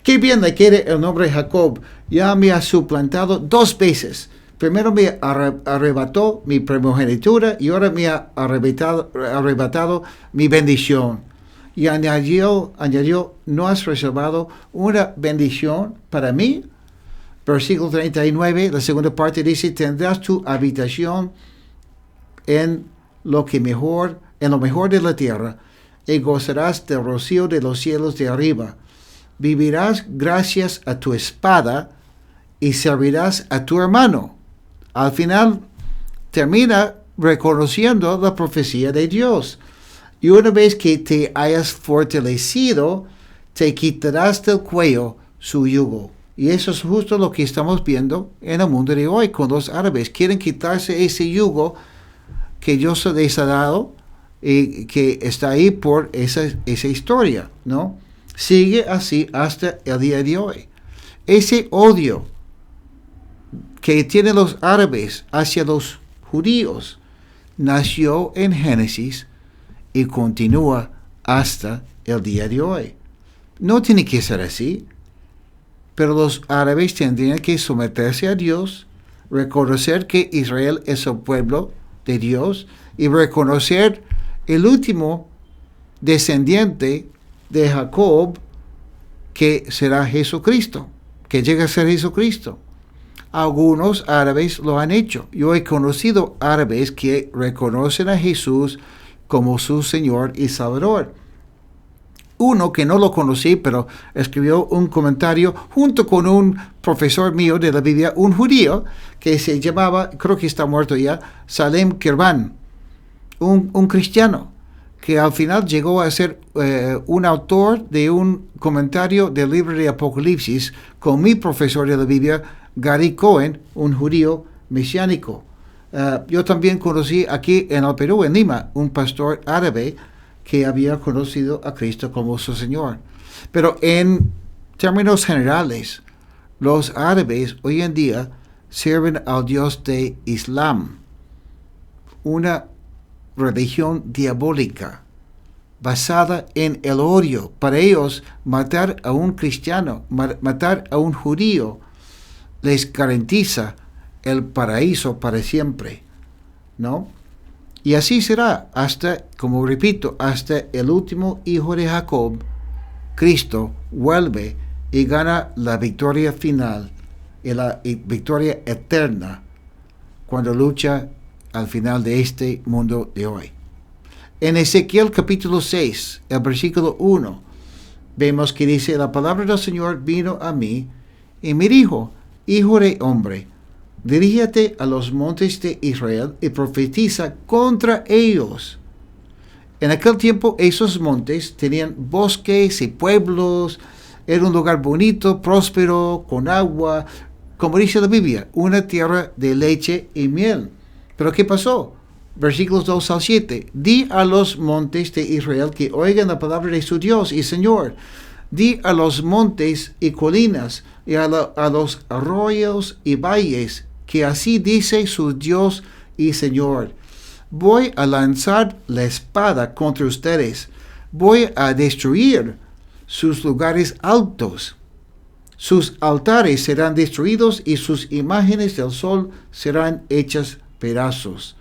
Qué bien le queda el nombre de Jacob, ya me ha suplantado 2 veces. Primero me arrebató mi primogenitura y ahora me ha arrebatado mi bendición. Y añadió, ¿no has reservado una bendición para mí? Versículo 39, la segunda parte dice, tendrás tu habitación en lo mejor de la tierra, y gozarás del rocío de los cielos de arriba. Vivirás gracias a tu espada y servirás a tu hermano. Al final termina reconociendo la profecía de Dios. Y una vez que te hayas fortalecido, te quitarás del cuello su yugo. Y eso es justo lo que estamos viendo en el mundo de hoy con los árabes. Quieren quitarse ese yugo que Dios les ha dado y que está ahí por esa historia, ¿no? Sigue así hasta el día de hoy. Ese odio que tienen los árabes hacia los judíos nació en Génesis y continúa hasta el día de hoy. No tiene que ser así, pero los árabes tendrían que someterse a Dios, reconocer que Israel es el pueblo de Dios y reconocer el último descendiente de Jacob, que será Jesucristo, que llega a ser Jesucristo. Algunos árabes lo han hecho. Yo he conocido árabes que reconocen a Jesús como su Señor y Salvador. Uno que no lo conocí, pero escribió un comentario junto con un profesor mío de la Biblia, un judío, que se llamaba, creo que está muerto ya, Salem Kirvan, un cristiano, que al final llegó a ser un autor de un comentario del libro de Apocalipsis con mi profesor de la Biblia, Gary Cohen, un judío mesiánico. Yo también conocí aquí en el Perú, en Lima, un pastor árabe que había conocido a Cristo como su Señor. Pero en términos generales, los árabes hoy en día sirven al Dios de Islam, una religión diabólica basada en el odio. Para ellos, matar a un cristiano, matar a un judío, les garantiza el paraíso para siempre, ¿no? Y así será hasta, como repito, hasta el último hijo de Jacob, Cristo, vuelve y gana la victoria final y la victoria eterna cuando lucha al final de este mundo de hoy. En Ezequiel capítulo 6, el versículo 1, vemos que dice, la palabra del Señor vino a mí Y me dijo, hijo de hombre, dirígete a los montes de Israel y profetiza contra ellos. En aquel tiempo esos montes tenían bosques y pueblos, era un lugar bonito, próspero, con agua, como dice la Biblia, una tierra de leche y miel. Pero ¿qué pasó? Versículos 2 al 7. Di a los montes de Israel que oigan la palabra de su Dios y Señor. Di a los montes y colinas y a los arroyos y valles que así dice su Dios y Señor. Voy a lanzar la espada contra ustedes. Voy a destruir sus lugares altos. Sus altares serán destruidos y sus imágenes del sol serán hechas pedazos.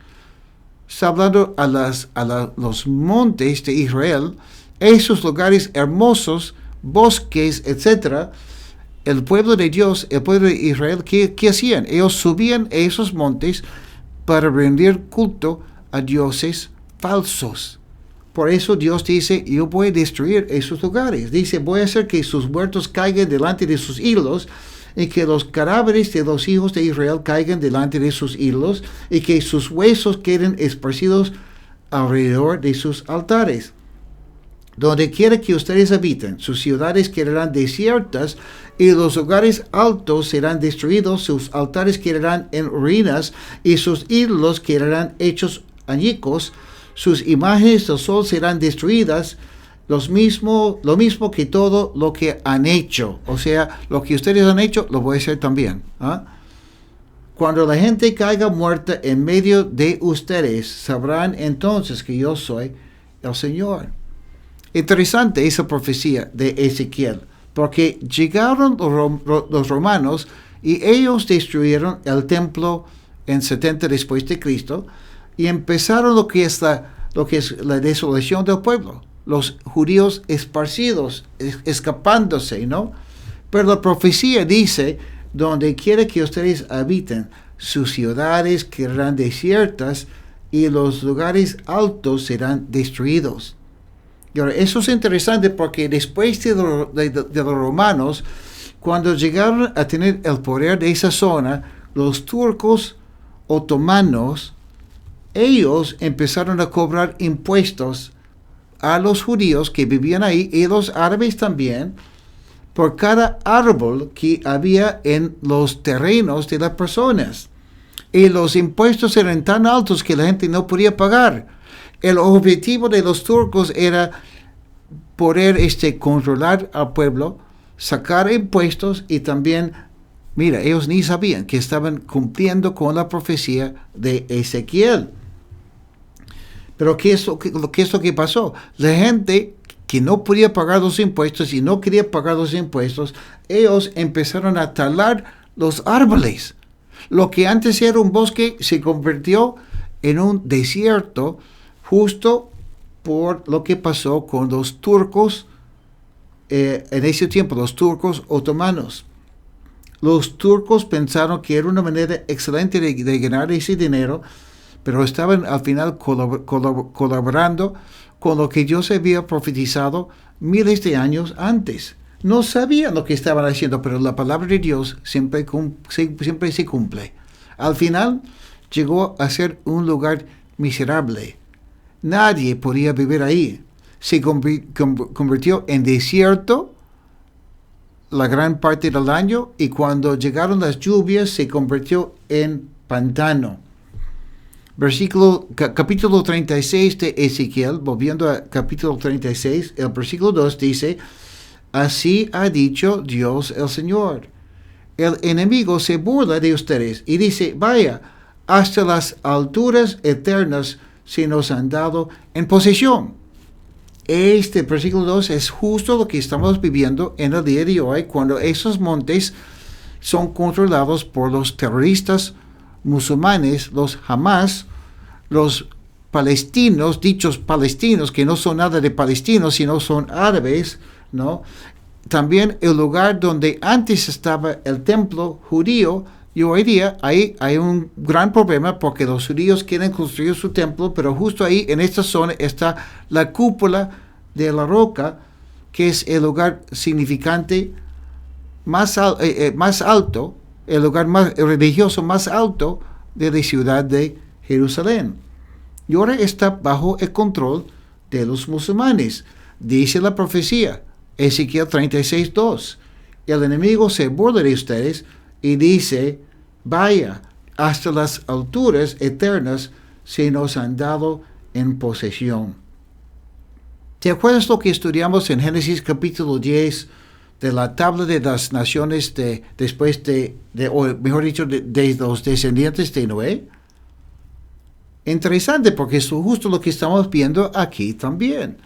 Está hablando a los montes de Israel, esos lugares hermosos, bosques, etc. El pueblo de Dios, el pueblo de Israel, ¿qué hacían? Ellos subían a esos montes para rendir culto a dioses falsos. Por eso Dios dice, yo voy a destruir esos lugares. Dice, voy a hacer que sus muertos caigan delante de sus ídolos y que los cadáveres de los hijos de Israel caigan delante de sus ídolos y que sus huesos queden esparcidos alrededor de sus altares. Donde quiera que ustedes habiten, sus ciudades quedarán desiertas y los lugares altos serán destruidos, sus altares quedarán en ruinas y sus ídolos quedarán hechos añicos, sus imágenes del sol serán destruidas, lo mismo que todo lo que han hecho. O sea, lo que ustedes han hecho, lo voy a hacer también. Cuando la gente caiga muerta en medio de ustedes, sabrán entonces que yo soy el Señor. Interesante esa profecía de Ezequiel, porque llegaron los romanos y ellos destruyeron el templo en 70 después de Cristo y empezaron lo que es la desolación del pueblo, los judíos esparcidos, escapándose, ¿no? Pero la profecía dice, donde quiera que ustedes habiten, sus ciudades quedarán desiertas y los lugares altos serán destruidos. Y ahora, eso es interesante porque después de los romanos, cuando llegaron a tener el poder de esa zona, los turcos otomanos, ellos empezaron a cobrar impuestos a los judíos que vivían ahí y los árabes también, por cada árbol que había en los terrenos de las personas. Y los impuestos eran tan altos que la gente no podía pagar. El objetivo de los turcos era poder controlar al pueblo, sacar impuestos y también, mira, ellos ni sabían que estaban cumpliendo con la profecía de Ezequiel. Pero ¿qué es lo que pasó? La gente que no podía pagar los impuestos y no quería pagar los impuestos, ellos empezaron a talar los árboles. Lo que antes era un bosque se convirtió en un desierto justo por lo que pasó con los turcos en ese tiempo, los turcos otomanos. Los turcos pensaron que era una manera excelente de ganar ese dinero, pero estaban al final colaborando con lo que Dios había profetizado miles de años antes. No sabían lo que estaban haciendo, pero la palabra de Dios siempre se cumple. Al final llegó a ser un lugar miserable. Nadie podía vivir ahí. Se convirtió en desierto la gran parte del año y cuando llegaron las lluvias se convirtió en pantano. Capítulo 36 de Ezequiel, volviendo a capítulo 36, el versículo 2 dice, así ha dicho Dios el Señor. El enemigo se burla de ustedes y dice, vaya, hasta las alturas eternas se nos han dado en posesión. Este versículo 2 es justo lo que estamos viviendo en el día de hoy, cuando esos montes son controlados por los terroristas musulmanes, los Hamas, los palestinos, dichos palestinos, que no son nada de palestinos, sino son árabes, ¿no? También el lugar donde antes estaba el templo judío, y hoy día ahí hay un gran problema porque los judíos quieren construir su templo, pero justo ahí en esta zona está la cúpula de la roca, que es el lugar significante más alto, el lugar más religioso más alto de la ciudad de Jerusalén. Y ahora está bajo el control de los musulmanes. Dice la profecía, Ezequiel 36:2. El enemigo se burla de ustedes y dice, vaya, hasta las alturas eternas se nos han dado en posesión. ¿Te acuerdas lo que estudiamos en Génesis capítulo 10 de la tabla de las naciones después o mejor dicho, de los descendientes de Noé? Interesante, porque es justo lo que estamos viendo aquí también.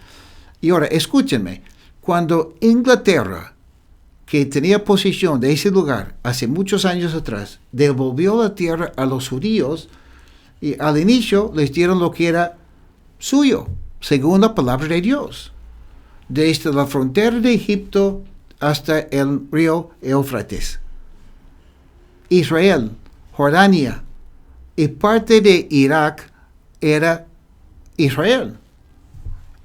Y ahora, escúchenme, cuando Inglaterra, que tenía posesión de ese lugar hace muchos años atrás, devolvió la tierra a los judíos, y al inicio les dieron lo que era suyo, según la palabra de Dios, desde la frontera de Egipto hasta el río Éufrates. Israel, Jordania y parte de Irak era Israel.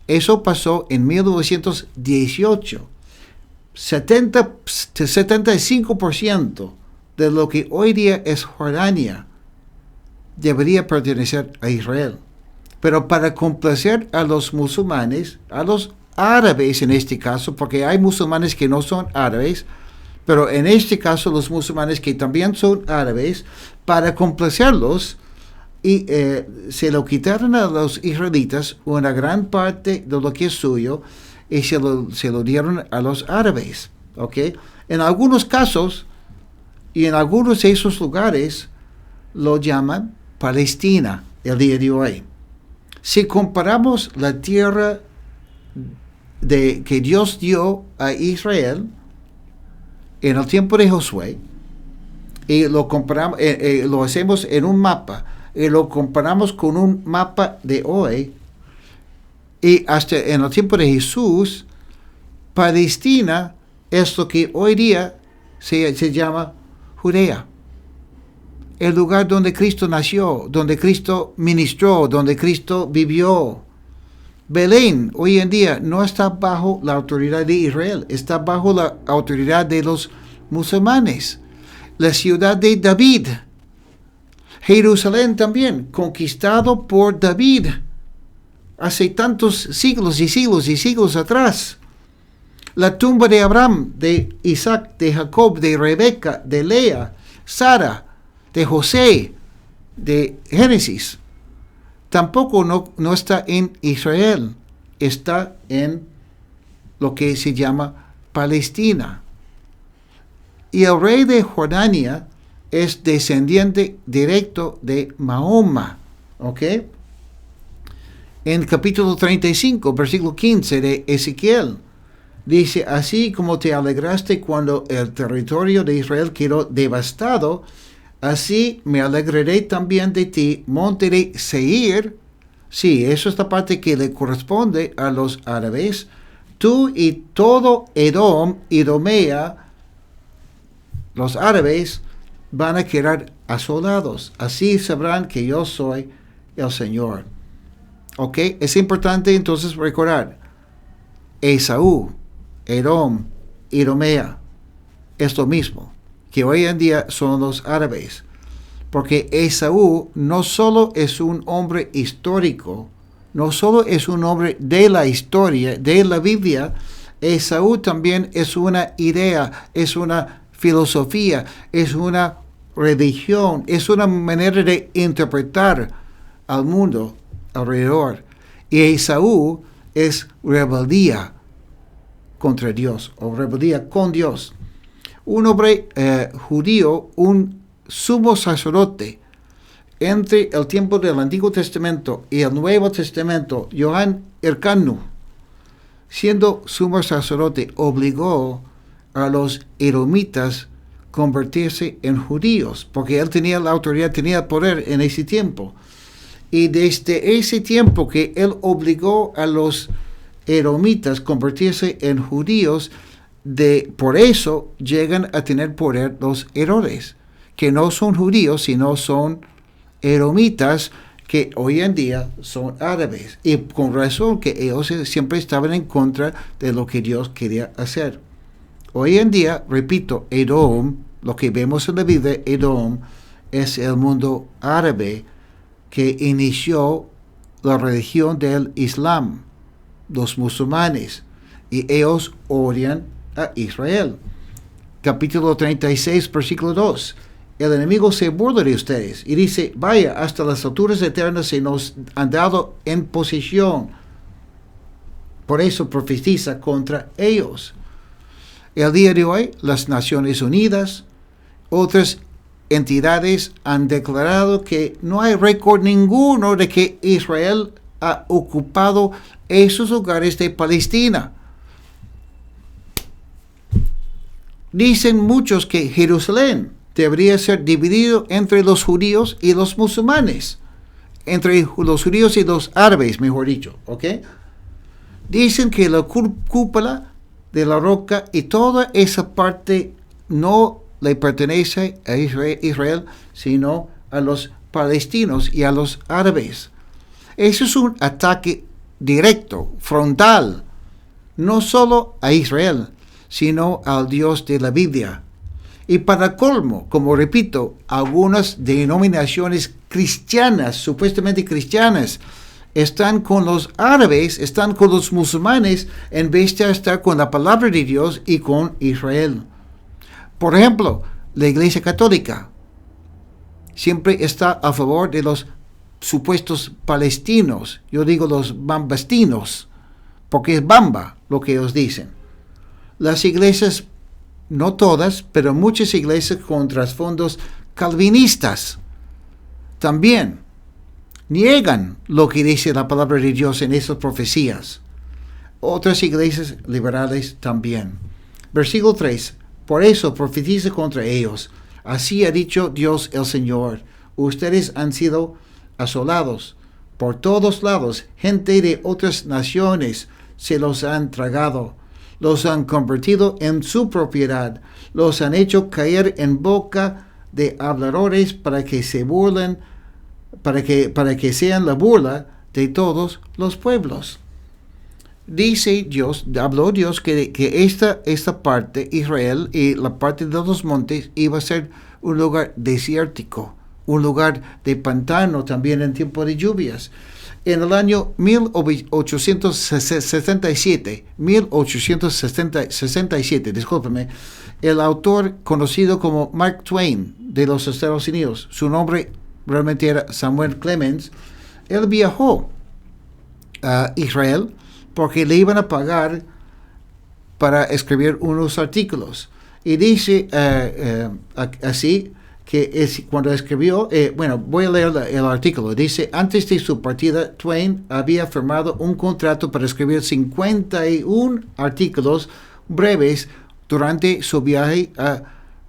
Eso pasó en 1918. 75% de lo que hoy día es Jordania debería pertenecer a Israel. Pero para complacer a los musulmanes, a los árabes en este caso, porque hay musulmanes que no son árabes, pero en este caso los musulmanes que también son árabes, para complacerlos, y se lo quitaron a los israelitas una gran parte de lo que es suyo y se lo dieron a los árabes. ¿Okay? En algunos casos y en algunos de esos lugares lo llaman Palestina el día de hoy. Si comparamos la tierra que Dios dio a Israel en el tiempo de Josué y lo comparamos, lo hacemos en un mapa y lo comparamos con un mapa de hoy, y hasta en el tiempo de Jesús, Palestina es lo que hoy día se llama Judea. El lugar donde Cristo nació, donde Cristo ministró, donde Cristo vivió. Belén hoy en día no está bajo la autoridad de Israel, está bajo la autoridad de los musulmanes. La ciudad de David, Jerusalén también, conquistado por David hace tantos siglos y siglos y siglos atrás. La tumba de Abraham, de Isaac, de Jacob, de Rebeca, de Lea, Sara, de José, de Génesis, tampoco no está en Israel, está en lo que se llama Palestina. Y el rey de Jordania es descendiente directo de Mahoma. ¿Ok? En capítulo 35, versículo 15 de Ezequiel, dice, así como te alegraste cuando el territorio de Israel quedó devastado, así me alegraré también de ti, monte de Seir. Sí, eso es la parte que le corresponde a los árabes. Tú y todo Edom, Idumea, los árabes, van a quedar asolados. Así sabrán que yo soy el Señor. ¿Ok? Es importante entonces recordar, Esaú, Edom, Idumea, es lo mismo, que hoy en día son los árabes. Porque Esaú no solo es un hombre histórico, no solo es un hombre de la historia, de la Biblia, Esaú también es una idea, es una filosofía, es una religión, es una manera de interpretar al mundo alrededor. Y Esaú es rebeldía contra Dios, o rebeldía con Dios. Un hombre judío, un sumo sacerdote, entre el tiempo del Antiguo Testamento y el Nuevo Testamento, Johann Hyrcanus, siendo sumo sacerdote, obligó a los edomitas convertirse en judíos, porque él tenía la autoridad, tenía el poder en ese tiempo. Y desde ese tiempo que él obligó a los edomitas convertirse en judíos, por eso llegan a tener poder los Herodes, que no son judíos, sino son edomitas, que hoy en día son árabes. Y con razón que ellos siempre estaban en contra de lo que Dios quería hacer. Hoy en día, repito, Edom, lo que vemos en la Biblia, Edom, es el mundo árabe que inició la religión del Islam, los musulmanes, y ellos odian a Israel. Capítulo 36, versículo 2. El enemigo se burla de ustedes y dice, vaya, hasta las alturas eternas se nos han dado en posesión. Por eso profetiza contra ellos. El día de hoy, las Naciones Unidas, otras entidades han declarado que no hay récord ninguno de que Israel ha ocupado esos lugares de Palestina. Dicen muchos que Jerusalén debería ser dividido entre los judíos y los musulmanes, entre los judíos y los árabes, mejor dicho, ¿ok? Dicen que la cúpula de la roca y toda esa parte no le pertenece a Israel, sino a los palestinos y a los árabes. Eso es un ataque directo, frontal, no solo a Israel, sino al Dios de la Biblia. Y para colmo, como repito, algunas denominaciones cristianas, supuestamente cristianas, están con los árabes, están con los musulmanes, en vez de estar con la palabra de Dios y con Israel. Por ejemplo, la Iglesia Católica siempre está a favor de los supuestos palestinos. Yo digo los bambastinos, porque es bamba lo que ellos dicen. Las iglesias, no todas, pero muchas iglesias con trasfondos calvinistas, también niegan lo que dice la palabra de Dios en esas profecías. Otras iglesias liberales también. Versículo 3. Por eso profetiza contra ellos. Así ha dicho Dios el Señor. Ustedes han sido asolados por todos lados. Gente de otras naciones se los han tragado. Los han convertido en su propiedad. Los han hecho caer en boca de habladores para que se burlen, para que sean la burla de todos los pueblos. Dice Dios, habló Dios que esta parte, Israel, y la parte de los montes, iba a ser un lugar desértico, un lugar de pantano también en tiempo de lluvias. En el año 1867, discúlpeme, el autor conocido como Mark Twain de los Estados Unidos, su nombre realmente era Samuel Clemens, él viajó a Israel porque le iban a pagar para escribir unos artículos. Y dice así, que cuando escribió, voy a leer el artículo. Dice, antes de su partida, Twain había firmado un contrato para escribir 51 artículos breves durante su viaje a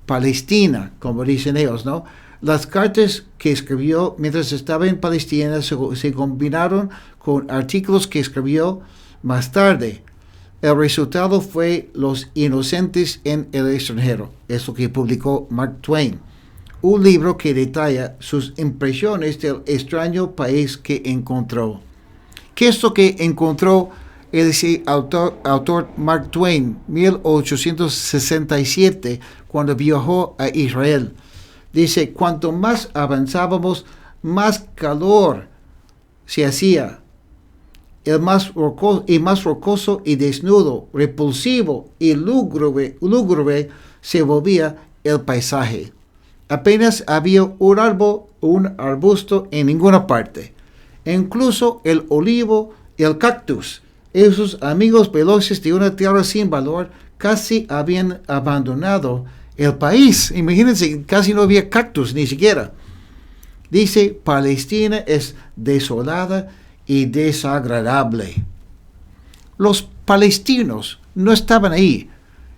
Palestina, como dicen ellos, ¿no? Las cartas que escribió mientras estaba en Palestina se combinaron con artículos que escribió más tarde. El resultado fue Los Inocentes en el Extranjero, es lo que publicó Mark Twain, un libro que detalla sus impresiones del extraño país que encontró. ¿Qué es lo que encontró ese autor Mark Twain, 1867, cuando viajó a Israel? Dice, cuanto más avanzábamos, más calor se hacía. El más rocoso y desnudo, repulsivo y lúgubre se volvía el paisaje. Apenas había un arbusto en ninguna parte. Incluso el olivo y el cactus, esos amigos veloces de una tierra sin valor, casi habían abandonado el país. Imagínense, casi no había cactus ni siquiera. Dice, Palestina es desolada y desagradable. Los palestinos no estaban ahí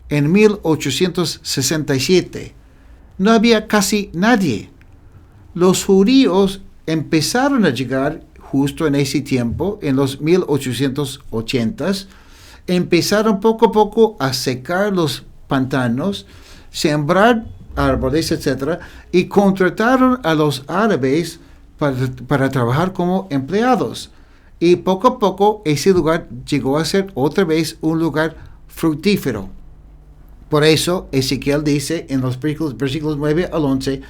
en 1867. No había casi nadie. Los judíos empezaron a llegar justo en ese tiempo, en los 1880s. Empezaron poco a poco a secar los pantanos, sembrar árboles, etc. Y contrataron a los árabes para trabajar como empleados. Y poco a poco ese lugar llegó a ser otra vez un lugar fructífero. Por eso Ezequiel dice en los versículos 9 al 11,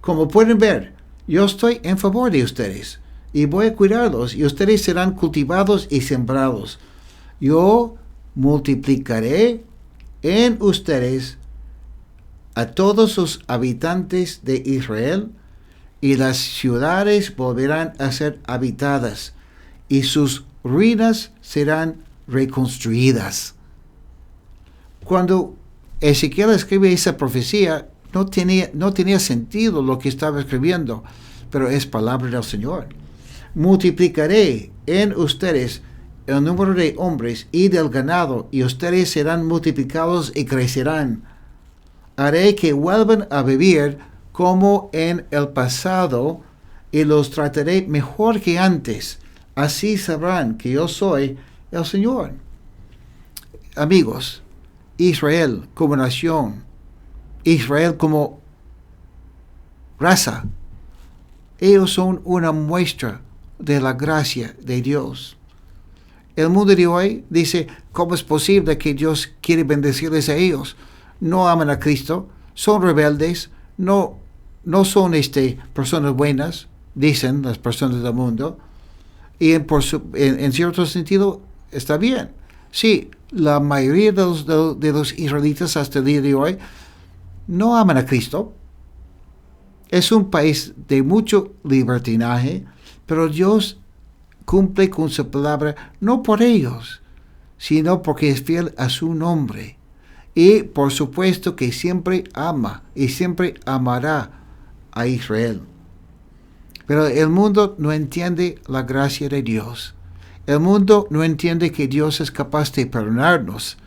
como pueden ver, yo estoy en favor de ustedes y voy a cuidarlos y ustedes serán cultivados y sembrados. Yo multiplicaré en ustedes a todos los habitantes de Israel y las ciudades volverán a ser habitadas y sus ruinas serán reconstruidas. Cuando Ezequiel escribe esa profecía, no tenía sentido lo que estaba escribiendo, pero es palabra del Señor. Multiplicaré en ustedes el número de hombres y del ganado, y ustedes serán multiplicados y crecerán. Haré que vuelvan a vivir como en el pasado, y los trataré mejor que antes. Así sabrán que yo soy el Señor. Amigos, Israel como nación, Israel como raza, ellos son una muestra de la gracia de Dios. El mundo de hoy dice, ¿cómo es posible que Dios quiere bendecirles a ellos? No aman a Cristo, son rebeldes, no son personas buenas, dicen las personas del mundo, y en cierto sentido está bien. Sí, la mayoría de los israelitas hasta el día de hoy no aman a Cristo. Es un país de mucho libertinaje, pero Dios cumple con su palabra no por ellos, sino porque es fiel a su nombre. Y por supuesto que siempre ama y siempre amará a Israel. Pero el mundo no entiende la gracia de Dios. El mundo no entiende que Dios es capaz de perdonarnos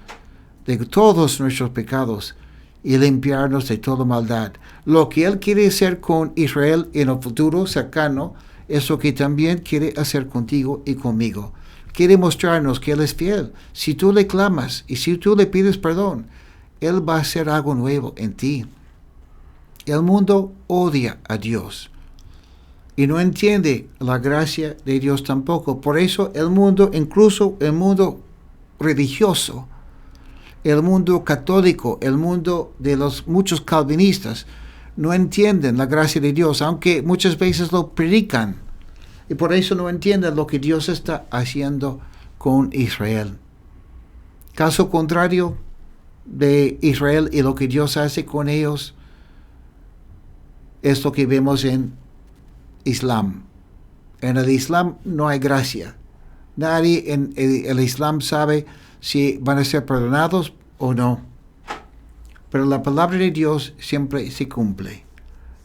de todos nuestros pecados y limpiarnos de toda maldad. Lo que Él quiere hacer con Israel en el futuro cercano es lo que también quiere hacer contigo y conmigo. Quiere mostrarnos que Él es fiel. Si tú le clamas y si tú le pides perdón, Él va a hacer algo nuevo en ti. El mundo odia a Dios y no entiende la gracia de Dios tampoco. Por eso el mundo, incluso el mundo religioso, el mundo católico, el mundo de los muchos calvinistas, no entienden la gracia de Dios, aunque muchas veces lo predican. Y por eso no entienden lo que Dios está haciendo con Israel. Caso contrario de Israel y lo que Dios hace con ellos, es lo que vemos en Islam. En el Islam no hay gracia. Nadie en el Islam sabe si van a ser perdonados o no. Pero la palabra de Dios siempre se cumple.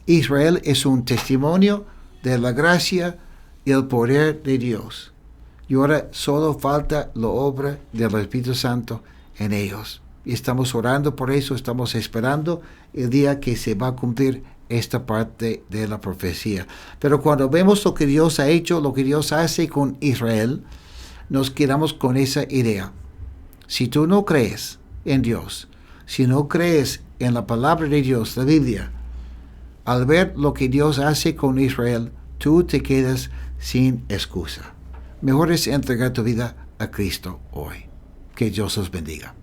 Israel es un testimonio de la gracia y el poder de Dios. Y ahora solo falta la obra del Espíritu Santo en ellos. Y estamos orando por eso, estamos esperando el día que se va a cumplir esta parte de la profecía. Pero cuando vemos lo que Dios ha hecho, lo que Dios hace con Israel, nos quedamos con esa idea. Si tú no crees en Dios, si no crees en la palabra de Dios, la Biblia, al ver lo que Dios hace con Israel, tú te quedas sin excusa. Mejor es entregar tu vida a Cristo hoy. Que Dios os bendiga.